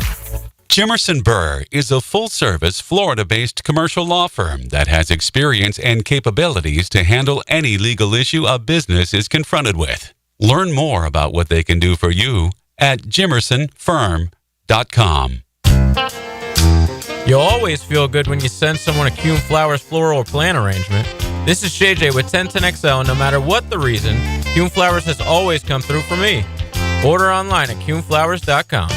Jimerson Burr is a full-service, Florida-based commercial law firm that has experience and capabilities to handle any legal issue a business is confronted with. Learn more about what they can do for you at jimersonfirm.com. You'll always feel good when you send someone a Kuhn Flowers floral or plant arrangement. This is JJ with 1010XL, and no matter what the reason, Kuhn Flowers has always come through for me. Order online at kuhnflowers.com.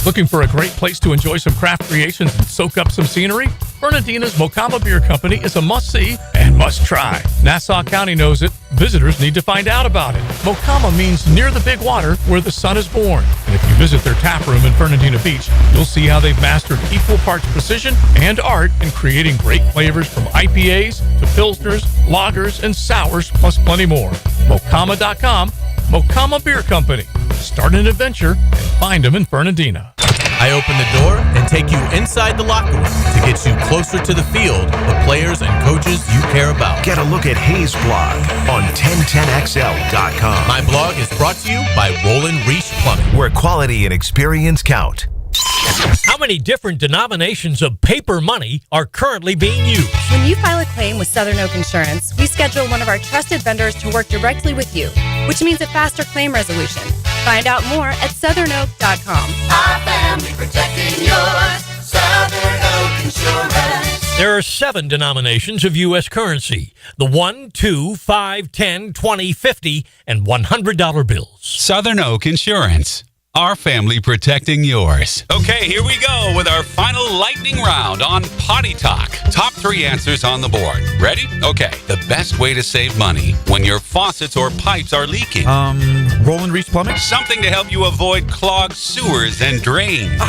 Looking for a great place to enjoy some craft creations and soak up some scenery? Fernandina's Mocama Beer Company is a must-see and must-try. Nassau County knows it. Visitors need to find out about it. Mocama means near the big water where the sun is born. And if you visit their tap room in Fernandina Beach, you'll see how they've mastered equal parts precision and art in creating great flavors from IPAs to Pilsners, lagers, and sours, plus plenty more. Mocama.com, Mocama Beer Company. Start an adventure and find them in Fernandina. I open the door and take you inside the locker room to get you closer to the field, the players and coaches you care about. Get a look at Hayes' blog on 1010XL.com. My blog is brought to you by Roland Reese Plumbing, where quality and experience count. How many different denominations of paper money are currently being used? When you file a claim with Southern Oak Insurance, we schedule one of our trusted vendors to work directly with you, which means a faster claim resolution. Find out more at southernoak.com. Our family protecting yours, Southern Oak Insurance. There are 7 denominations of U.S. currency: the 1, 2, 5, 10, 20, 50, and $100 bills. Southern Oak Insurance. Our family protecting yours. Okay, here we go with our final lightning round on Potty Talk. Top 3 answers on the board. Ready? Okay. The best way to save money when your faucets or pipes are leaking. Roland Reese Plumbing? Something to help you avoid clogged sewers and drains.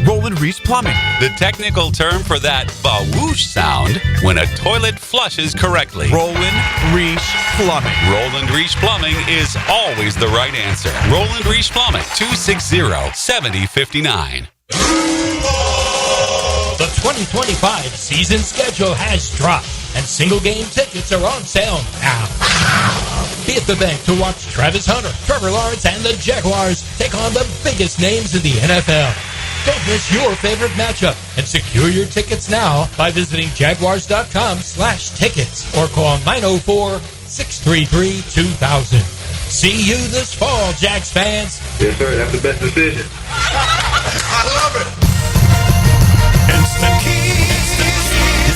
Roland Reese Plumbing. The technical term for that ba-whoosh sound when a toilet flushes correctly. Roland Reese Plumbing. Roland Reese Plumbing is always the right answer. Roland Reese Plumbing, 260-7059. The 2025 season schedule has dropped, and single-game tickets are on sale now. Be at the bank to watch Travis Hunter, Trevor Lawrence, and the Jaguars take on the biggest names in the NFL. Don't miss your favorite matchup and secure your tickets now by visiting jaguars.com/tickets or call 904-633-2000. See you this fall, Jags fans. Yes, sir. That's the best decision. I love it. Instant Keys.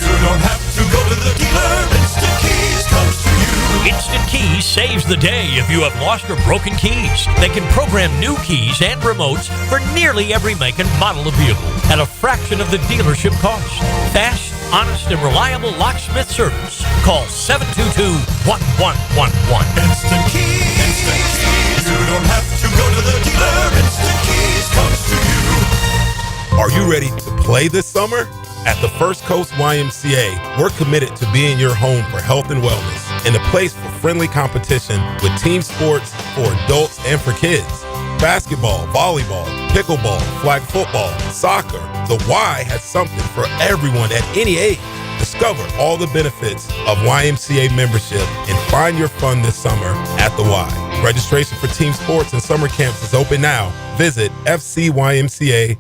You don't have to go to the dealer. Instant Keys comes to you. Instant Keys saves the day if you have lost or broken keys. They can program new keys and remotes for nearly every make and model of vehicle at a fraction of the dealership cost. Fast, honest, and reliable locksmith service. Call 722-1111. Instant Keys. Instant Keys. You don't have to go to the dealer. Instant Keys comes to you. Are you ready to play this summer? At the First Coast YMCA, we're committed to being your home for health and wellness and a place for friendly competition with team sports for adults and for kids. Basketball, volleyball, pickleball, flag football, soccer. The Y has something for everyone at any age. Discover all the benefits of YMCA membership and find your fun this summer at the Y. Registration for team sports and summer camps is open now. Visit fcymca.org.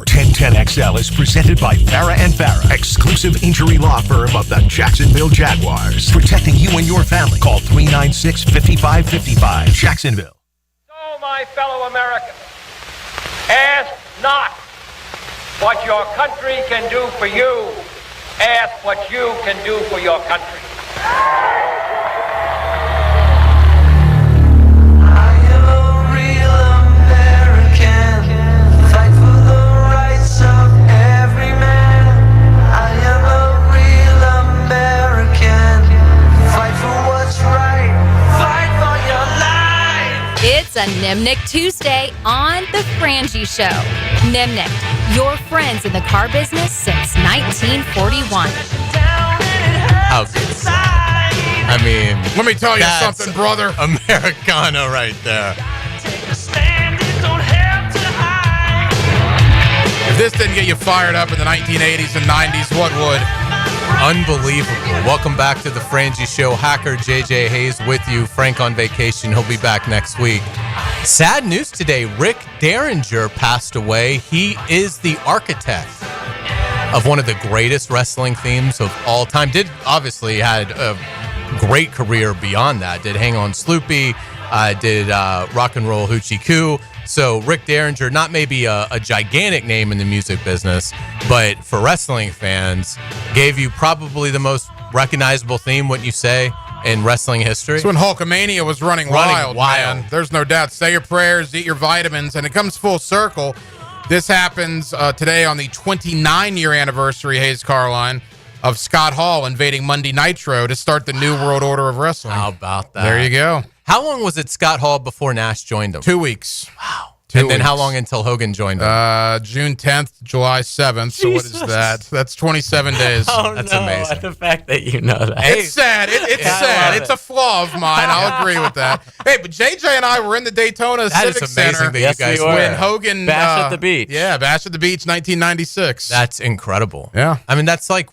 1010XL is presented by Farah & Farah, exclusive injury law firm of the Jacksonville Jaguars. Protecting you and your family. Call 396-5555. Jacksonville. So, my fellow Americans, ask not what your country can do for you. Ask what you can do for your country. It's a Nimnick Tuesday on The Frangie Show. Nimnick, your friends in the car business since 1941. How good is that? I mean, let me tell you something, brother. Americana right there. If this didn't get you fired up in the 1980s and 90s, what would? Unbelievable. Welcome back to the Frangie Show. Hacker JJ Hayes with you. Frank on vacation. He'll be back next week. Sad news today. Rick Derringer passed away. He is the architect of one of the greatest wrestling themes of all time. Obviously had a great career beyond that. Did Hang On Sloopy, did Rock and Roll Hoochie Coo. So Rick Derringer, not maybe a gigantic name in the music business, but for wrestling fans, gave you probably the most recognizable theme, wouldn't you say, in wrestling history? It's when Hulkamania was running wild, man. There's no doubt. Say your prayers, eat your vitamins, and it comes full circle. This happens today on the 29-year anniversary, Hayes Carline, of Scott Hall invading Monday Nitro to start the new world order of wrestling. How about that? There you go. How long was it Scott Hall before Nash joined him? 2 weeks. Wow. And then how long until Hogan joined him? June 10th, July 7th. So what is that? That's 27 days. That's amazing. The fact that you know that. It's sad. It's sad. It's a flaw of mine. I'll agree with that. Hey, but JJ and I were in the Daytona Civic Center that you guys when Hogan Bash at the Beach. Yeah, Bash at the Beach, 1996. That's incredible. Yeah. I mean, that's like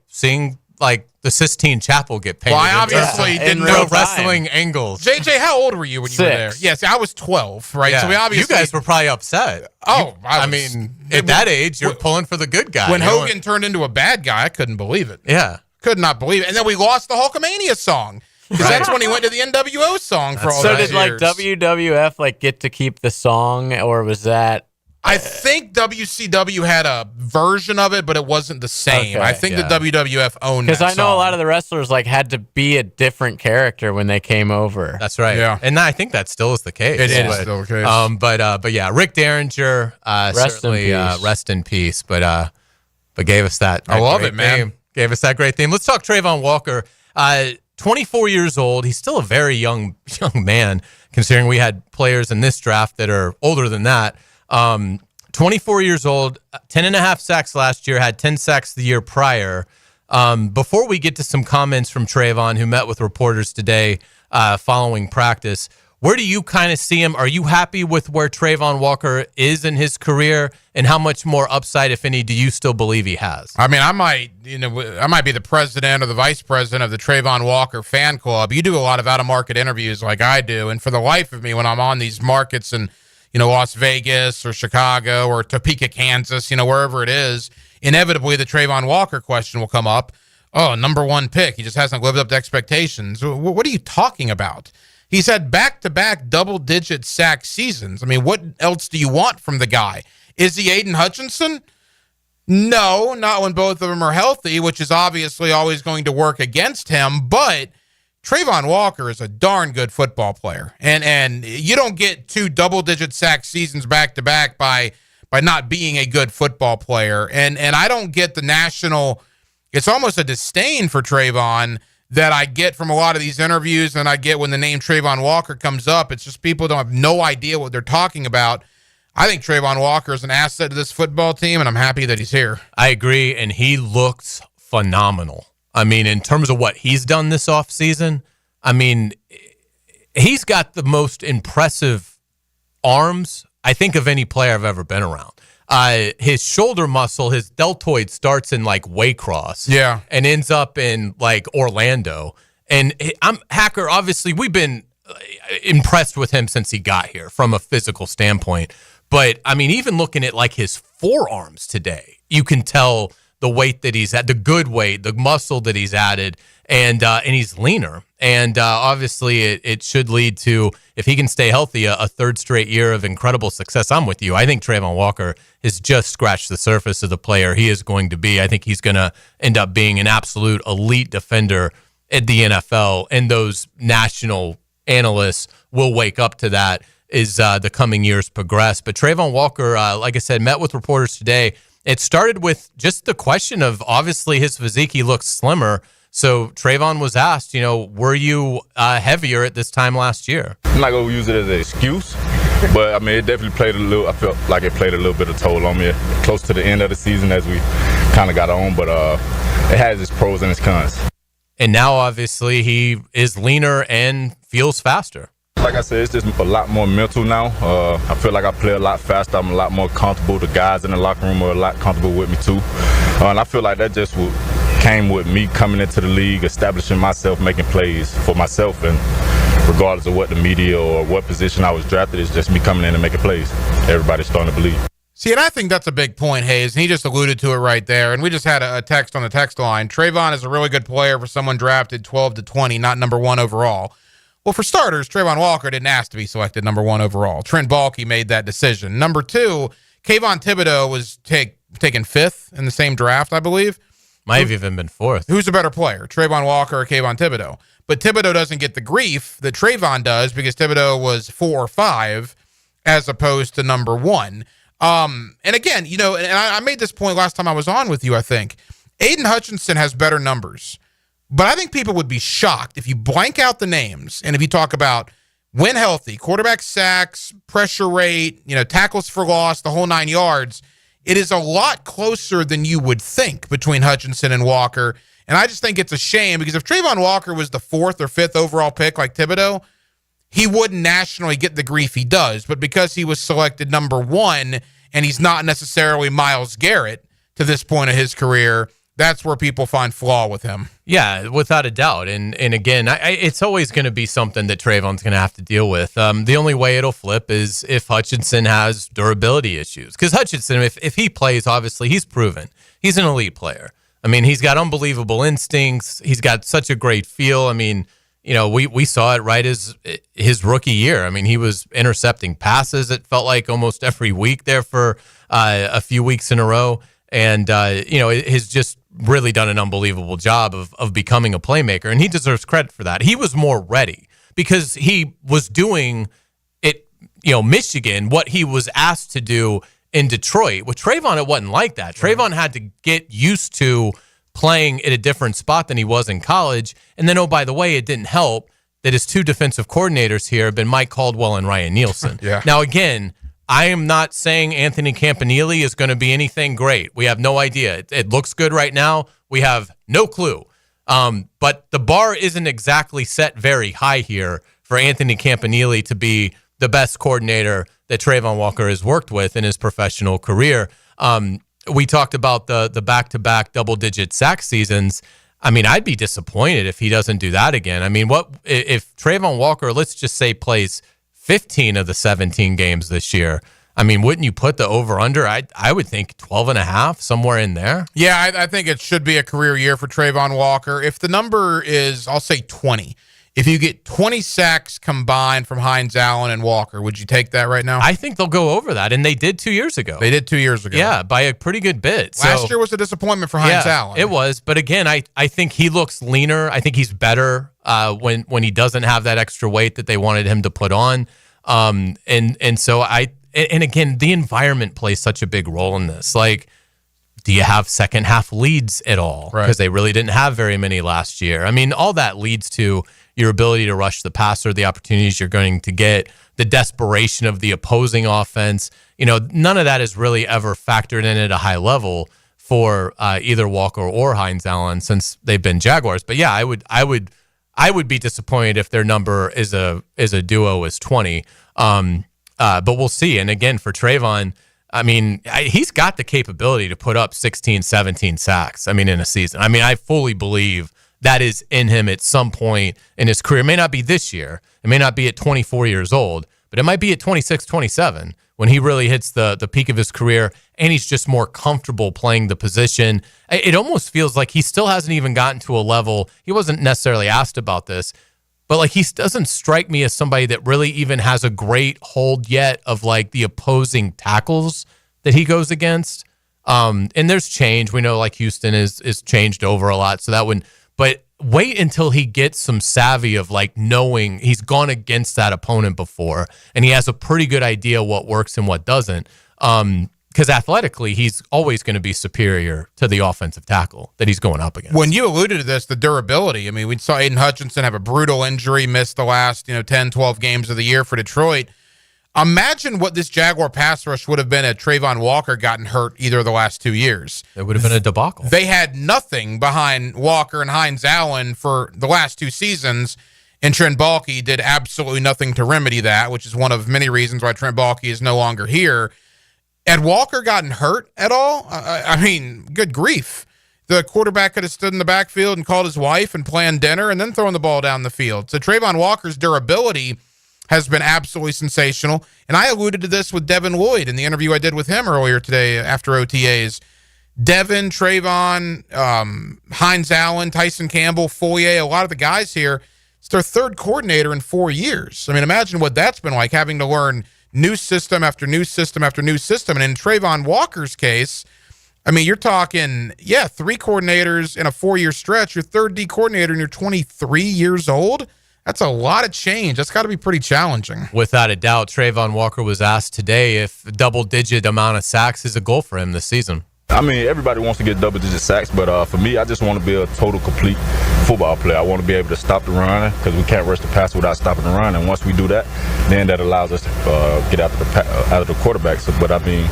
seeing like the Sistine Chapel get painted. Well, I obviously didn't know wrestling angles. JJ, how old were you when you were there? 6. Yes, I was 12, right? Yeah. So we obviously you guys were probably upset. Oh, I mean, at that age, you're pulling for the good guy. When Hogan turned into a bad guy, I couldn't believe it. Yeah. Could not believe it. And then we lost the Hulkamania song. Because that's when he went to the NWO song for all so those did like years. WWF like get to keep the song, or was that? I think WCW had a version of it, but it wasn't the same. Okay, I think the WWF owned that Because I know song. a lot of the wrestlers like had to be a different character when they came over. That's right. Yeah. And I think that still is the case. It is still the case. But yeah, Rick Derringer, certainly rest in peace. But gave us that. I love great it, man. theme. Gave us that great theme. Let's talk Trayvon Walker. 24 years old. He's still a very young man, considering we had players in this draft that are older than that. 24 years old, 10.5 sacks last year, had 10 sacks the year prior. Before we get to some comments from Trayvon, who met with reporters today following practice, where do you kind of see him? Are you happy with where Trayvon Walker is in his career, and how much more upside, if any, do you still believe he has? I mean, I might be the president or the vice president of the Trayvon Walker fan club. You do a lot of out-of-market interviews like I do, and for the life of me, when I'm on these markets in Las Vegas or Chicago or Topeka, Kansas, wherever it is, inevitably the Trayvon Walker question will come up. Oh, number one pick. He just hasn't lived up to expectations. What are you talking about? He's had back-to-back double-digit sack seasons. I mean, what else do you want from the guy? Is he Aiden Hutchinson? No, not when both of them are healthy, which is obviously always going to work against him. But Trayvon Walker is a darn good football player. And you don't get 2 double-digit sack seasons back-to-back by not being a good football player. And I don't get the national – it's almost a disdain for Trayvon that I get from a lot of these interviews, and I get when the name Trayvon Walker comes up. It's just people don't have no idea what they're talking about. I think Trayvon Walker is an asset to this football team, and I'm happy that he's here. I agree, and he looks phenomenal. I mean, in terms of what he's done this offseason, I mean, he's got the most impressive arms, I think, of any player I've ever been around. His shoulder muscle, his deltoid starts in like Waycross, and ends up in like Orlando. And Hacker, obviously, we've been impressed with him since he got here from a physical standpoint. But I mean, even looking at like his forearms today, you can tell the weight that he's at, the good weight, the muscle that he's added, and he's leaner. And obviously, it should lead to, if he can stay healthy, a third straight year of incredible success. I'm with you. I think Trayvon Walker has just scratched the surface of the player he is going to be. I think he's going to end up being an absolute elite defender at the NFL, and those national analysts will wake up to that as the coming years progress. But Trayvon Walker, like I said, met with reporters today. It started with just the question of, obviously, his physique, he looks slimmer. So Trayvon was asked, were you heavier at this time last year? I'm not going to use it as an excuse, but I mean, it definitely I felt like it played a little bit of toll on me close to the end of the season as we kind of got on, but it has its pros and its cons. And now, obviously, he is leaner and feels faster. Like I said, it's just a lot more mental now. I feel like I play a lot faster. I'm a lot more comfortable. The guys in the locker room are a lot comfortable with me, too. And I feel like that just came with me coming into the league, establishing myself, making plays for myself. And regardless of what the media or what position I was drafted, it's just me coming in and making plays. Everybody's starting to believe. See, and I think that's a big point, Hayes, and he just alluded to it right there. And we just had a text on the text line. Trayvon is a really good player for someone drafted 12 to 20, not number 1 overall. Well, for starters, Trayvon Walker didn't ask to be selected number 1 overall. Trent Baalke made that decision. Number 2, Kayvon Thibodeau was taken 5th in the same draft, I believe. Might have even been 4th. Who's a better player, Trayvon Walker or Kayvon Thibodeau? But Thibodeau doesn't get the grief that Trayvon does because Thibodeau was 4 or 5 as opposed to number 1. And again, and I made this point last time I was on with you, I think. Aiden Hutchinson has better numbers. But I think people would be shocked if you blank out the names and if you talk about when healthy, quarterback sacks, pressure rate, tackles for loss, the whole 9 yards, it is a lot closer than you would think between Hutchinson and Walker. And I just think it's a shame because if Trayvon Walker was the 4th or 5th overall pick like Thibodeau, he wouldn't nationally get the grief he does. But because he was selected number 1 and he's not necessarily Myles Garrett to this point of his career, that's where people find flaw with him. Yeah, without a doubt. And again, it's always going to be something that Trayvon's going to have to deal with. The only way it'll flip is if Hutchinson has durability issues. Because Hutchinson, if he plays, obviously, he's proven. He's an elite player. I mean, he's got unbelievable instincts. He's got such a great feel. I mean, we saw it right as his rookie year. I mean, he was intercepting passes, it felt like, almost every week there for a few weeks in a row. And, has just really done an unbelievable job of becoming a playmaker. And he deserves credit for that. He was more ready because he was doing it, Michigan, what he was asked to do in Detroit. With Trayvon, it wasn't like that. Right. Trayvon had to get used to playing at a different spot than he was in college. And then, oh, by the way, it didn't help that his 2 defensive coordinators here have been Mike Caldwell and Ryan Nielsen. Yeah. Now, again, I am not saying Anthony Campanile is going to be anything great. We have no idea. It looks good right now. We have no clue. But the bar isn't exactly set very high here for Anthony Campanile to be the best coordinator that Trayvon Walker has worked with in his professional career. We talked about the back-to-back double-digit sack seasons. I mean, I'd be disappointed if he doesn't do that again. I mean, what if Trayvon Walker, let's just say, plays 15 of the 17 games this year? I mean, wouldn't you put the over-under? I would think 12.5, somewhere in there. Yeah, I think it should be a career year for Trayvon Walker. If the number is, I'll say 20. If you get 20 sacks combined from Hines Allen and Walker, would you take that right now? I think they'll go over that, and they did 2 years ago. They did 2 years ago. Yeah, by a pretty good bit. Last year was a disappointment for Hines Allen. It was, but again, I think he looks leaner. I think he's better when he doesn't have that extra weight that they wanted him to put on. And so and again, the environment plays such a big role in this. Like, do you have second half leads at all? Because they really didn't have very many last year. I mean, all that leads to your ability to rush the passer, the opportunities you're going to get, the desperation of the opposing offense. None of that is really ever factored in at a high level for either Walker or Hines Allen since they've been Jaguars. But yeah, I would be disappointed if their number is a duo is 20. But we'll see. And again, for Trayvon, I mean, he's got the capability to put up 16, 17 sacks, in a season. I mean, I fully believe that is in him at some point in his career. It may not be this year. It may not be at 24 years old, but it might be at 26, 27 when he really hits the peak of his career and he's just more comfortable playing the position. It almost feels like he still hasn't even gotten to a level. He wasn't necessarily asked about this, but like he doesn't strike me as somebody that really even has a great hold yet of like the opposing tackles that he goes against. And there's change. We know like Houston is changed over a lot, so that wouldn't. But wait until he gets some savvy of like knowing he's gone against that opponent before, and he has a pretty good idea what works and what doesn't. Because athletically, he's always going to be superior to the offensive tackle that he's going up against. When you alluded to this, the durability, I mean, we saw Aiden Hutchinson have a brutal injury, missed the last 10, 12 games of the year for Detroit. Imagine what this Jaguar pass rush would have been had Trayvon Walker gotten hurt either of the last 2 years. It would have been a debacle. They had nothing behind Walker and Hines Allen for the last 2 seasons, and Trent Baalke did absolutely nothing to remedy that, which is one of many reasons why Trent Baalke is no longer here. Had Walker gotten hurt at all? I mean, good grief. The quarterback could have stood in the backfield and called his wife and planned dinner and then thrown the ball down the field. So Trayvon Walker's durability has been absolutely sensational. And I alluded to this with Devin Lloyd in the interview I did with him earlier today after OTAs. Devin, Trayvon, Hines Allen, Tyson Campbell, Foyer, a lot of the guys here, it's their 3rd coordinator in 4 years. I mean, imagine what that's been like, having to learn new system after new system after new system. And in Trayvon Walker's case, I mean, you're talking, 3 coordinators in a 4-year stretch. Your 3rd D coordinator and you're 23 years old. That's a lot of change. That's got to be pretty challenging. Without a doubt, Trayvon Walker was asked today if double-digit amount of sacks is a goal for him this season. I mean, everybody wants to get double-digit sacks, but for me, I just want to be a total, complete football player. I want to be able to stop the run because we can't rush the passer without stopping the run. And once we do that, then that allows us to get out of the quarterback. So, but I mean,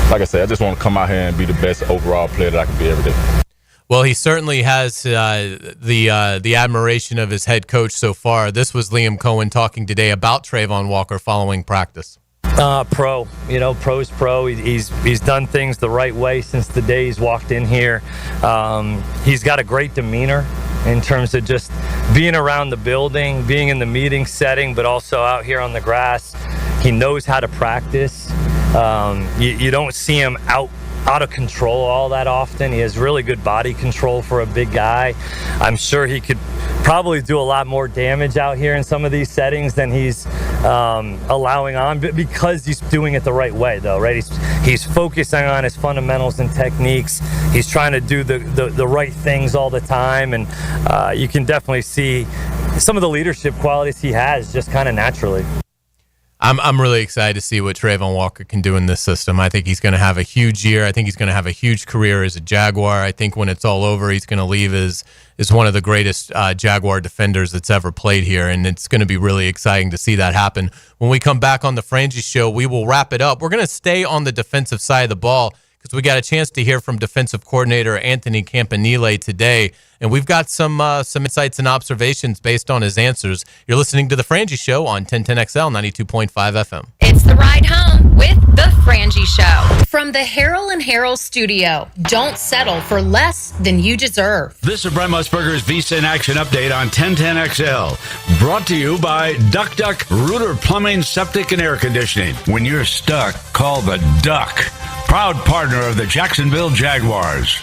like I said, I just want to come out here and be the best overall player that I can be every day. Well, he certainly has the admiration of his head coach so far. This was Liam Cohen talking today about Trayvon Walker following practice. Pro, pro's pro. He's done things the right way since the day he's walked in here. He's got a great demeanor in terms of just being around the building, being in the meeting setting, but also out here on the grass. He knows how to practice. You don't see him out of control all that often. He has really good body control for a big guy. I'm sure he could probably do a lot more damage out here in some of these settings than he's allowing on, but because he's doing it the right way, though, right? He's focusing on his fundamentals and techniques. He's trying to do the right things all the time, and you can definitely see some of the leadership qualities he has just kind of naturally. I'm really excited to see what Trayvon Walker can do in this system. I think he's going to have a huge year. I think he's going to have a huge career as a Jaguar. I think when it's all over, he's going to leave as one of the greatest Jaguar defenders that's ever played here, and it's going to be really exciting to see that happen. When we come back on the Frangie Show, we will wrap it up. We're going to stay on the defensive side of the ball because we got a chance to hear from defensive coordinator Anthony Campanile today, and we've got some insights and observations based on his answers. You're listening to The Frangie Show on 1010XL 92.5 FM. It's the ride home with The Frangie Show. From the Harrell and Harrell studio, don't settle for less than you deserve. This is Brent Musburger's Visa in Action update on 1010XL. Brought to you by Duck Duck Rooter Plumbing, Septic, and Air Conditioning. When you're stuck, call the Duck. Proud partner of the Jacksonville Jaguars.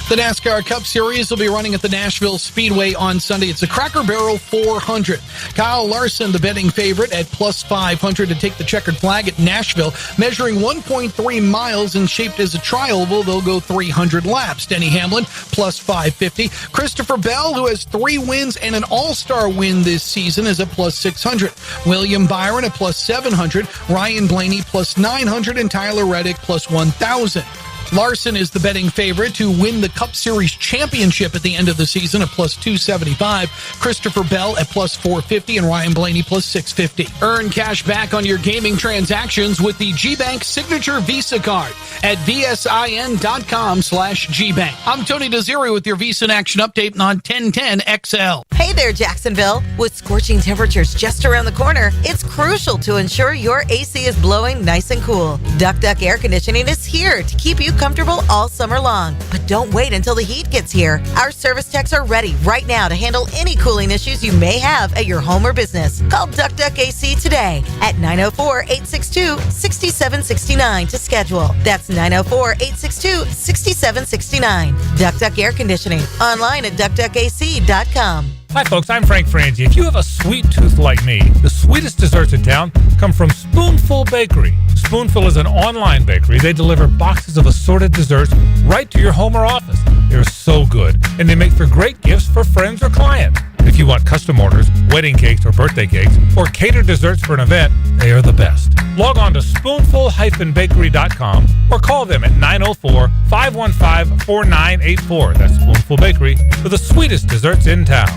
The NASCAR Cup Series will be running at the Nashville Speedway on Sunday. It's a Cracker Barrel 400. Kyle Larson, the betting favorite, at plus 500 to take the checkered flag at Nashville. Measuring 1.3 miles and shaped as a tri-oval, they'll go 300 laps. Denny Hamlin, plus 550. Christopher Bell, who has 3 wins and an all-star win this season, is at plus 600. William Byron at plus 700. Ryan Blaney, plus 900. And Tyler Reddick, plus 1,000. Larson is the betting favorite to win the Cup Series championship at the end of the season at plus 275. Christopher Bell at plus 450 and Ryan Blaney plus 650. Earn cash back on your gaming transactions with the GBank Signature Visa Card at vsin.com/GBank. I'm Tony Desiri with your Visa in Action update on 1010XL. Hey there, Jacksonville. With scorching temperatures just around the corner, it's crucial to ensure your AC is blowing nice and cool. Duck Duck Air Conditioning is here to keep you comfortable all summer long. But don't wait until the heat gets here. Our service techs are ready right now to handle any cooling issues you may have at your home or business. Call Duck Duck AC today at 904-862-6769 to schedule. That's 904-862-6769. Duck Duck Air Conditioning. Online at duckduckac.com. Hi, folks. I'm Frank Frangie. If you have a sweet tooth like me, the sweetest desserts in town come from Spoonful Bakery. Spoonful is an online bakery. They deliver boxes of assorted desserts right to your home or office. They're so good, and they make for great gifts for friends or clients. If you want custom orders, wedding cakes or birthday cakes, or catered desserts for an event, they are the best. Log on to spoonful-bakery.com or call them at 904-515-4984. That's Spoonful Bakery for the sweetest desserts in town.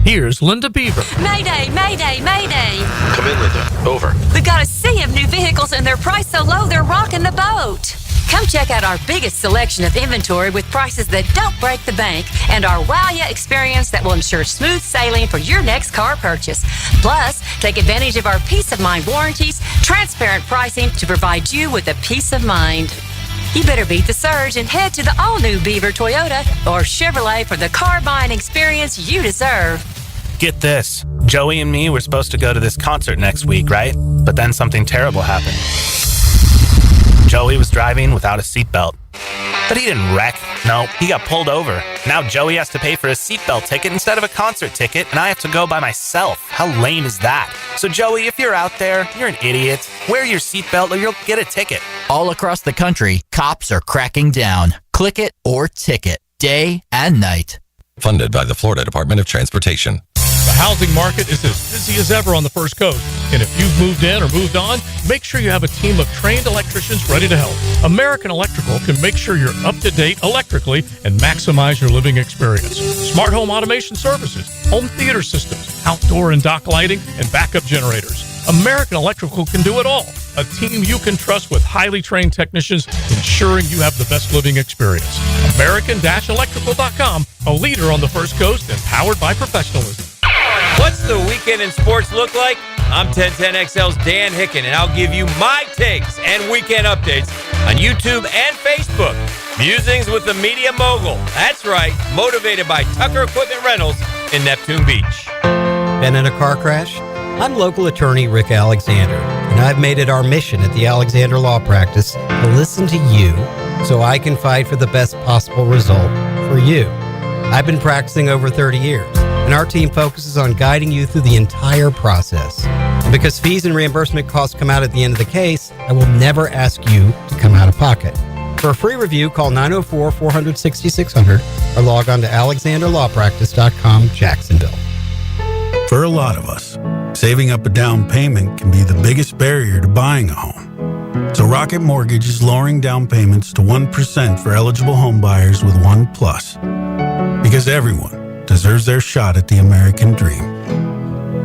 Here's Linda Beaver. Mayday, mayday, mayday. Come in, Linda. Over. We got a sea of new vehicles and they're priced so low they're rocking the boat. Come check out our biggest selection of inventory with prices that don't break the bank and our wow ya experience that will ensure smooth sailing for your next car purchase. Plus, take advantage of our peace of mind warranties, transparent pricing to provide you with a peace of mind. You better beat the surge and head to the all-new Beaver Toyota or Chevrolet for the car buying experience you deserve. Get this. Joey and me were supposed to go to this concert next week, right? But then something terrible happened. Joey was driving without a seatbelt. But he didn't wreck. No, he got pulled over. Now Joey has to pay for a seatbelt ticket instead of a concert ticket, and I have to go by myself. How lame is that? So Joey, if you're out there, you're an idiot. Wear your seatbelt or you'll get a ticket. All across the country, cops are cracking down. Click it or ticket, day and night. Funded by the Florida Department of Transportation. The housing market is as busy as ever on the First Coast. And if you've moved in or moved on, make sure you have a team of trained electricians ready to help. American Electrical can make sure you're up to date electrically and maximize your living experience. Smart home automation services, home theater systems, outdoor and dock lighting, and backup generators. American Electrical can do it all. A team you can trust with highly trained technicians, ensuring you have the best living experience. American-Electrical.com, a leader on the First Coast and powered by professionalism. What's the weekend in sports look like? I'm 1010XL's Dan Hicken, and I'll give you my takes and weekend updates on YouTube and Facebook. Musings with the media mogul. That's right, motivated by Tucker Equipment Rentals in Neptune Beach. Been in a car crash? I'm local attorney Rick Alexander, and I've made it our mission at the Alexander Law Practice to listen to you so I can fight for the best possible result for you. I've been practicing over 30 years, and our team focuses on guiding you through the entire process. And because fees and reimbursement costs come out at the end of the case, I will never ask you to come out of pocket. For a free review, call 904-400-6600 or log on to alexanderlawpractice.com, Jacksonville. For a lot of us, saving up a down payment can be the biggest barrier to buying a home. So Rocket Mortgage is lowering down payments to 1% for eligible home buyers with One Plus. Because everyone deserves their shot at the American dream.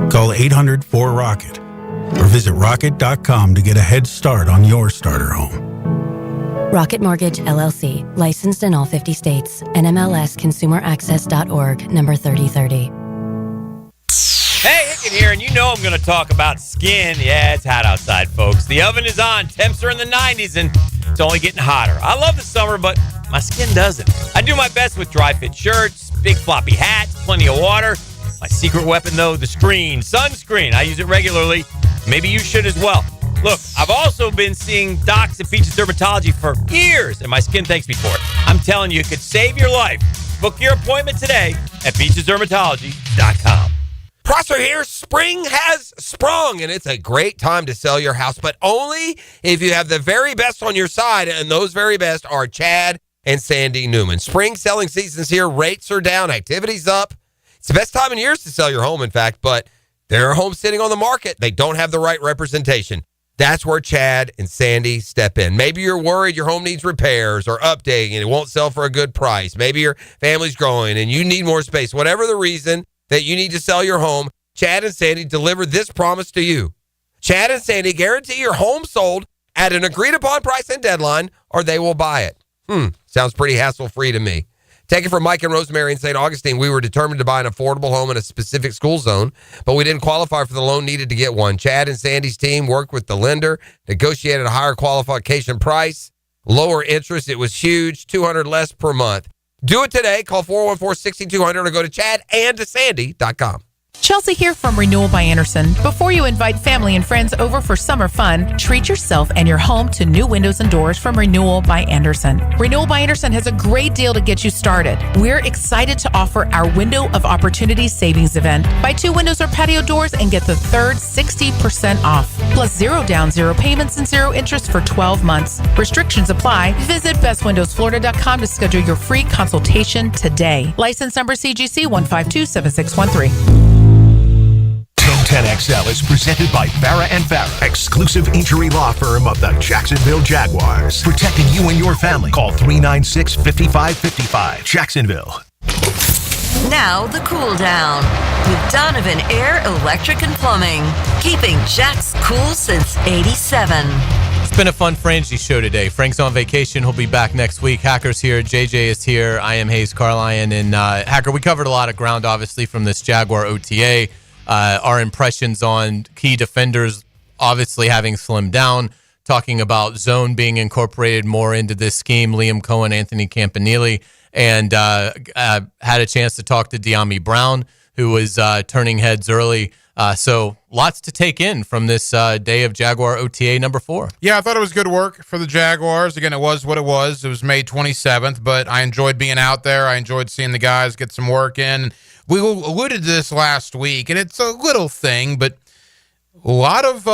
Call 800-4ROCKET or visit rocket.com to get a head start on your starter home. Rocket Mortgage, LLC. Licensed in all 50 states. NMLSConsumerAccess.org, number 3030. Hey, Hicken here, and you know I'm going to talk about skin. Yeah, it's hot outside, folks. The oven is on. Temps are in the 90s, and it's only getting hotter. I love the summer, but my skin doesn't. I do my best with dry-fit shirts, big floppy hats, plenty of water. My secret weapon, though, the screen, sunscreen. I use it regularly. Maybe you should as well. Look, I've also been seeing docs at Peaches Dermatology for years, and my skin thanks me for it. I'm telling you, it could save your life. Book your appointment today at peachesdermatology.com. Prosser here. Spring has sprung, and it's a great time to sell your house, but only if you have the very best on your side, and those very best are Chad and Sandy Newman. Spring selling season's here. Rates are down. Activity's up. It's the best time in years to sell your home, in fact, but there are homes sitting on the market. They don't have the right representation. That's where Chad and Sandy step in. Maybe you're worried your home needs repairs or updating and it won't sell for a good price. Maybe your family's growing and you need more space. Whatever the reason that you need to sell your home, Chad and Sandy deliver this promise to you. Chad and Sandy guarantee your home sold at an agreed-upon price and deadline, or they will buy it. Sounds pretty hassle-free to me. Take it from Mike and Rosemary in St. Augustine. We were determined to buy an affordable home in a specific school zone, but we didn't qualify for the loan needed to get one. Chad and Sandy's team worked with the lender, negotiated a higher qualification price, lower interest. It was huge, $200 less per month. Do it today. Call 414-6200 or go to chadandsandy.com. Chelsea here from Renewal by Anderson. Before you invite family and friends over for summer fun, treat yourself and your home to new windows and doors from Renewal by Anderson. Renewal by Anderson has a great deal to get you started. We're excited to offer our Window of Opportunity Savings event. Buy 2 windows or patio doors and get the third 60% off. Plus 0 down, 0 payments, and 0 interest for 12 months. Restrictions apply. Visit bestwindowsflorida.com to schedule your free consultation today. License number CGC 1527613. 1010XL is presented by Farah & Farah, exclusive injury law firm of the Jacksonville Jaguars. Protecting you and your family. Call 396-5555. Jacksonville. Now the cool down with Donovan Air Electric and Plumbing, keeping Jack's cool since '87. It's been a fun Frangie show today. Frank's on vacation. He'll be back next week. Hacker's here. JJ is here. I am Hayes Carlyon. And Hacker, we covered a lot of ground, obviously, from this Jaguar OTA. Our impressions on key defenders obviously having slimmed down, talking about zone being incorporated more into this scheme, Liam Cohen, Anthony Campanile, and had a chance to talk to Diami Brown, who was turning heads early. So lots to take in from this day of Jaguar OTA number 4. Yeah, I thought it was good work for the Jaguars. Again, it was what it was. It was May 27th, but I enjoyed being out there. I enjoyed seeing the guys get some work in. We alluded to this last week, and it's a little thing, but a lot of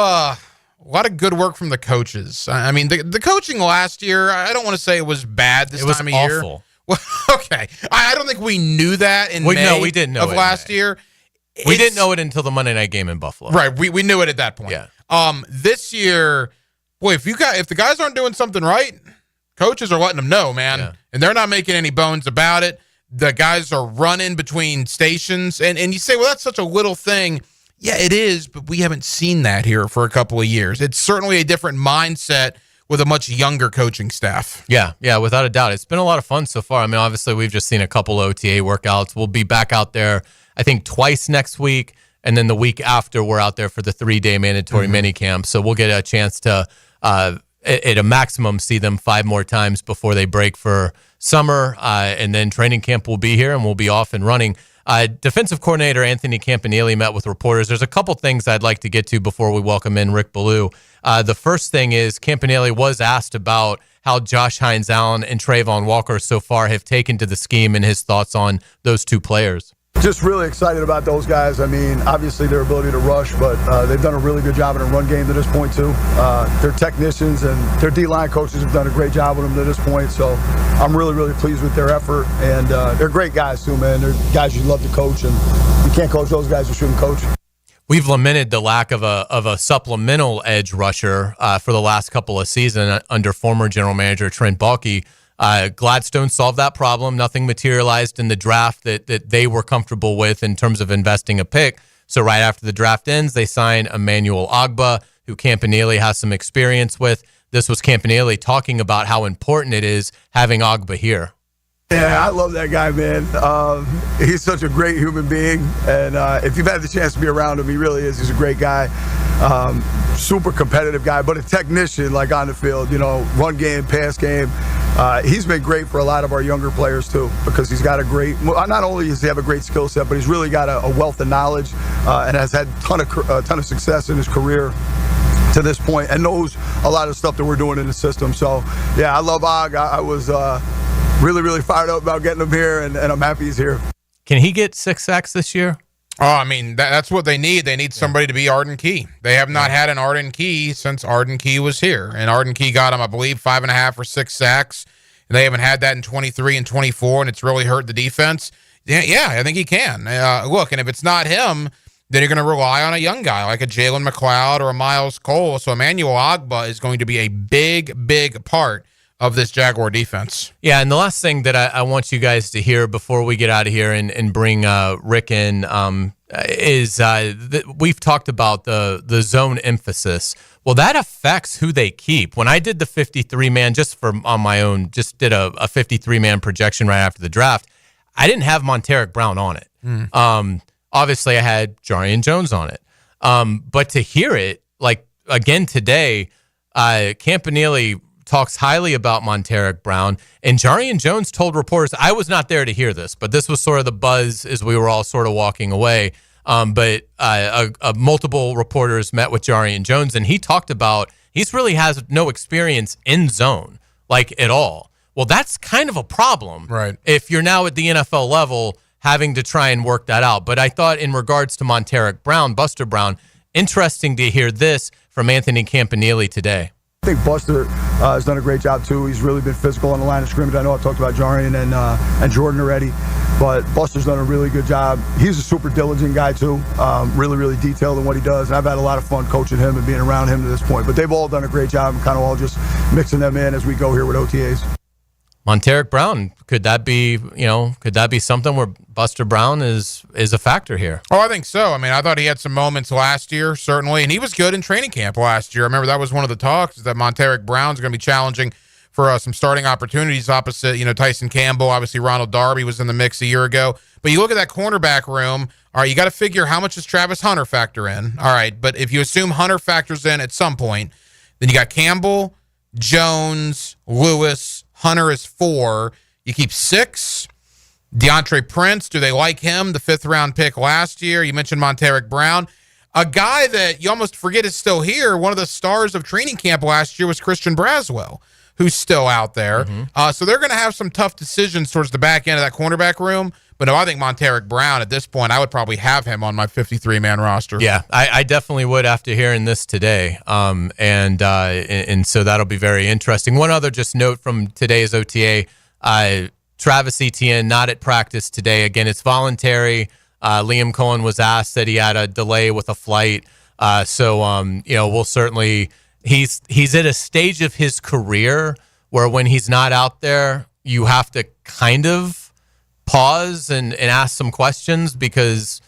good work from the coaches. I mean, the coaching last year, I don't want to say it was bad this time of year. It was awful. Well, okay. I don't think we knew that in May we didn't know of last year. We didn't know it until the Monday night game in Buffalo. Right. We knew it at that point. Yeah. This year, boy, if the guys aren't doing something right, coaches are letting them know, man. Yeah. And they're not making any bones about it. The guys are running between stations. And you say, well, that's such a little thing. Yeah, it is, but we haven't seen that here for a couple of years. It's certainly a different mindset with a much younger coaching staff. Yeah, without a doubt. It's been a lot of fun so far. I mean, obviously, we've just seen a couple OTA workouts. We'll be back out there, I think, twice next week. And then the week after, we're out there for the 3-day mandatory mini camp. So we'll get a chance to, at a maximum, see them 5 more times before they break for summer. And then training camp will be here, and we'll be off and running. Defensive coordinator Anthony Campanile met with reporters. There's a couple things I'd like to get to before we welcome in Rick Ballou. The first thing is Campanile was asked about how Josh Hines-Allen and Trayvon Walker so far have taken to the scheme and his thoughts on those two players. Just really excited about those guys. I mean, obviously their ability to rush, but they've done a really good job in a run game to this point too. Their technicians and their D-line coaches have done a great job with them to this point. So I'm really, really pleased with their effort. And they're great guys too, man. They're guys you love to coach, and you can't coach those guys you shouldn't coach. We've lamented the lack of a supplemental edge rusher for the last couple of seasons under former general manager Trent Baalke. Gladstone solved that problem. Nothing materialized in the draft that they were comfortable with in terms of investing a pick. So right after the draft ends, they sign Emmanuel Ogbah, who Campanile has some experience with. This was Campanile talking about how important it is having Ogbah here. Yeah, I love that guy, man. He's such a great human being, and if you've had the chance to be around him, he really is. He's a great guy, super competitive guy, but a technician, like on the field, run game, pass game. He's been great for a lot of our younger players too, because he's got not only does he have a great skill set, but he's really got a wealth of knowledge and has had a ton of success in his career to this point, and knows a lot of stuff that we're doing in the system. So, yeah, I love Og. I was really, really fired up about getting him here, and I'm happy he's here. Can he get 6 sacks this year? Oh, I mean, that's what they need. They need somebody to be Arden Key. They have not had an Arden Key since Arden Key was here. And Arden Key got him, I believe, 5.5 or 6 sacks. And they haven't had that in 23 and 24, and it's really hurt the defense. Yeah, I think he can. Look, and if it's not him, then you're going to rely on a young guy like a Jalen McLeod or a Miles Cole. So Emmanuel Ogbah is going to be a big, big part of this Jaguar defense. Yeah, and the last thing that I want you guys to hear before we get out of here and bring Rick in is we've talked about the zone emphasis. Well, that affects who they keep. When I did the 53-man, just on my own, just did a 53-man projection right after the draft, I didn't have Monteric Brown on it. Obviously, I had Jarian Jones on it. But to hear it, like, again today, Campanile talks highly about Monteric Brown, and Jarian Jones told reporters, I was not there to hear this, but this was sort of the buzz as we were all sort of walking away. But multiple reporters met with Jarian Jones, and he talked about he really has no experience in zone, like at all. Well, that's kind of a problem, right? If you're now at the NFL level having to try and work that out. But I thought in regards to Monteric Brown, Buster Brown, interesting to hear this from Anthony Campanile today. I think Buster has done a great job too. He's really been physical on the line of scrimmage. I know I've talked about Jarian and Jordan already, but Buster's done a really good job. He's a super diligent guy too, really, really detailed in what he does. And I've had a lot of fun coaching him and being around him to this point. But they've all done a great job and kind of all just mixing them in as we go here with OTAs. Monteric Brown, could that be something where Buster Brown is a factor here? Oh, I think so. I mean, I thought he had some moments last year, certainly, and he was good in training camp last year. I remember that was one of the talks, that Monteric Brown's going to be challenging for some starting opportunities opposite, Tyson Campbell. Obviously, Ronald Darby was in the mix a year ago. But you look at that cornerback room, all right, you got to figure how much does Travis Hunter factor in? All right, but if you assume Hunter factors in at some point, then you got Campbell, Jones, Lewis, Hunter is 4. You keep 6. DeAndre Prince, do they like him? The 5th-round pick last year. You mentioned Monteric Brown. A guy that you almost forget is still here, one of the stars of training camp last year was Christian Braswell, who's still out there. So they're going to have some tough decisions towards the back end of that cornerback room. But no, I think Monteric Brown, at this point, I would probably have him on my 53-man roster. Yeah, I definitely would after hearing this today. And so that'll be very interesting. One other just note from today's OTA, Travis Etienne not at practice today. Again, it's voluntary. Liam Cohen was asked that he had a delay with a flight. We'll certainly, he's at a stage of his career where when he's not out there, you have to kind of pause and ask some questions, because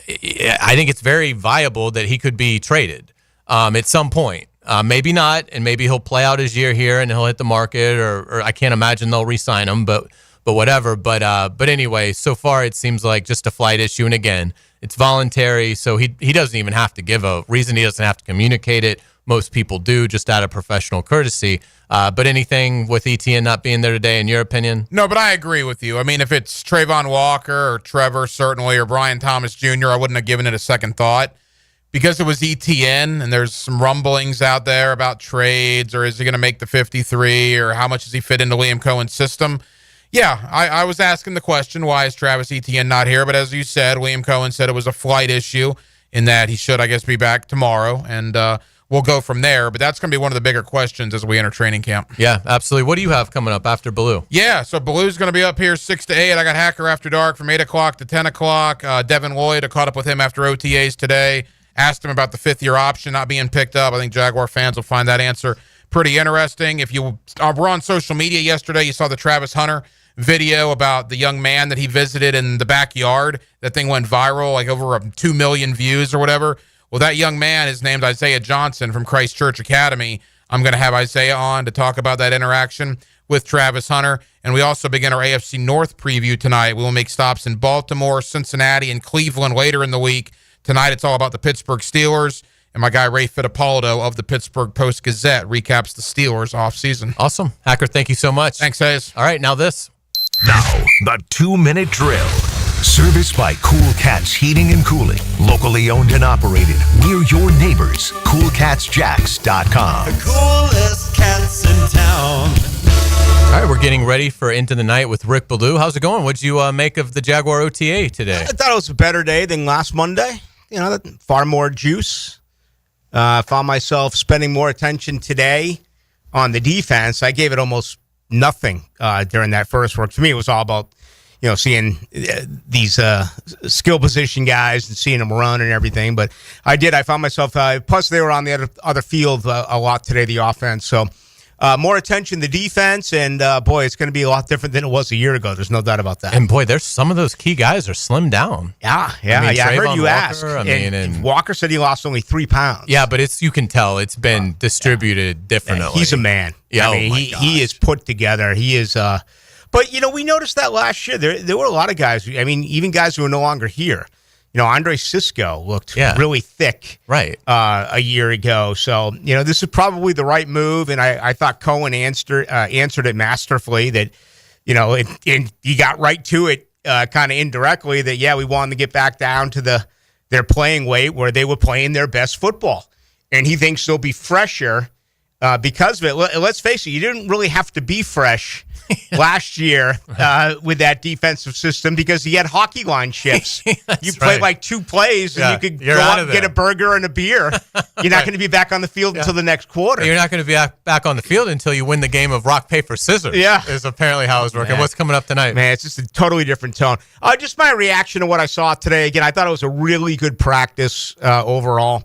I think it's very viable that he could be traded at some point. Maybe not, and maybe he'll play out his year here and he'll hit the market, or I can't imagine they'll re-sign him, but whatever. But anyway, so far it seems like just a flight issue, and again, it's voluntary, so he doesn't even have to give a reason. He doesn't have to communicate it. Most people do, just out of professional courtesy. But anything with ETN not being there today, in your opinion? No, but I agree with you. I mean, if it's Trayvon Walker or Trevor, certainly, or Brian Thomas Jr., I wouldn't have given it a second thought. Because it was ETN, and there's some rumblings out there about trades, or is he going to make the 53, or how much does he fit into Liam Cohen's system? Yeah, I was asking the question, why is Travis Etienne not here? But as you said, Liam Cohen said it was a flight issue, in that he should, I guess, be back tomorrow, and we'll go from there. But that's going to be one of the bigger questions as we enter training camp. Yeah, absolutely. What do you have coming up after Baloo? Yeah, so Baloo's going to be up here 6 to 8. I got Hacker After Dark from 8 o'clock to 10 o'clock. Devin Lloyd, I caught up with him after OTAs today. Asked him about the fifth-year option not being picked up. I think Jaguar fans will find that answer pretty interesting. If you were on social media yesterday, you saw the Travis Hunter video about the young man that he visited in the backyard. That thing went viral, like over 2 million views or whatever. Well, that young man is named Isaiah Johnson from Christ Church Academy. I'm going to have Isaiah on to talk about that interaction with Travis Hunter. And we also begin our AFC North preview tonight. We will make stops in Baltimore, Cincinnati, and Cleveland later in the week. Tonight, it's all about the Pittsburgh Steelers, and my guy Ray Fittipaldo of the Pittsburgh Post-Gazette recaps the Steelers offseason. Awesome. Hacker, thank you so much. Thanks, Hayes. All right, now this. Now, the 2-minute drill. Serviced by Cool Cats Heating and Cooling. Locally owned and operated. We're your neighbors. CoolCatsJacks.com. The coolest cats in town. All right, we're getting ready for Into the Night with Rick Ballou. How's it going? What'd you make of the Jaguar OTA today? I thought it was a better day than last Monday. You know, far more juice. Found myself spending more attention today on the defense. I gave it almost nothing during that first work. For me, it was all about, you know, seeing these skill position guys and seeing them run and everything. But I found myself, plus they were on the other field a lot today, the offense. So more attention to the defense, and boy, it's going to be a lot different than it was a year ago. There's no doubt about that. And boy, there's some of those key guys are slimmed down. Yeah. I heard you ask. And Walker said he lost only 3 pounds. Yeah, but you can tell it's been distributed differently. He's a man. Yeah, I mean, he is put together. He is. But you know, we noticed that last year. There were a lot of guys. I mean, even guys who are no longer here. You know, Andre Sisco looked really thick a year ago. So, you know, this is probably the right move. And I thought Cohen answered it masterfully, that, you know, and he got right to it kind of indirectly, that, we wanted to get back down to their playing weight where they were playing their best football. And he thinks they'll be fresher because of it. Let's face it, you didn't really have to be fresh last year with that defensive system, because he had hockey line shifts. You played like 2 plays and you could go out and get a burger and a beer. You're not going to be back on the field until the next quarter. You're not going to be back on the field until you win the game of rock, paper, scissors. Is apparently how it's working. What's coming up tonight? Man, it's just a totally different tone. Just my reaction to what I saw today. Again, I thought it was a really good practice overall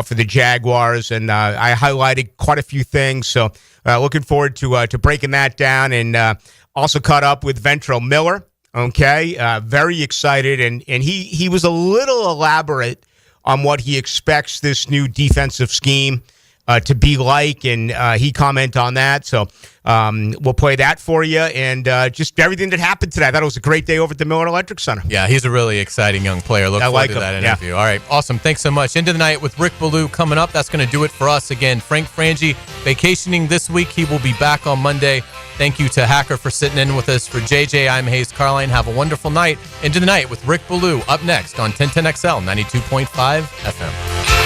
for the Jaguars, and I highlighted quite a few things. So looking forward to breaking that down, and also caught up with Ventrell Miller. Okay, very excited, and he was a little elaborate on what he expects this new defensive scheme to be like, and he commented on that. So we'll play that for you, and just everything that happened today. I thought it was a great day over at the Miller Electric Center. Yeah, he's a really exciting young player. Look forward to that interview. All right, awesome. Thanks so much. Into the Night with Rick Ballou coming up. That's going to do it for us. Again, Frank Frangie vacationing this week. He will be back on Monday. Thank you to Hacker for sitting in with us. For JJ, I'm Hayes Carline. Have a wonderful night. Into the Night with Rick Ballou up next on 1010XL 92.5 FM.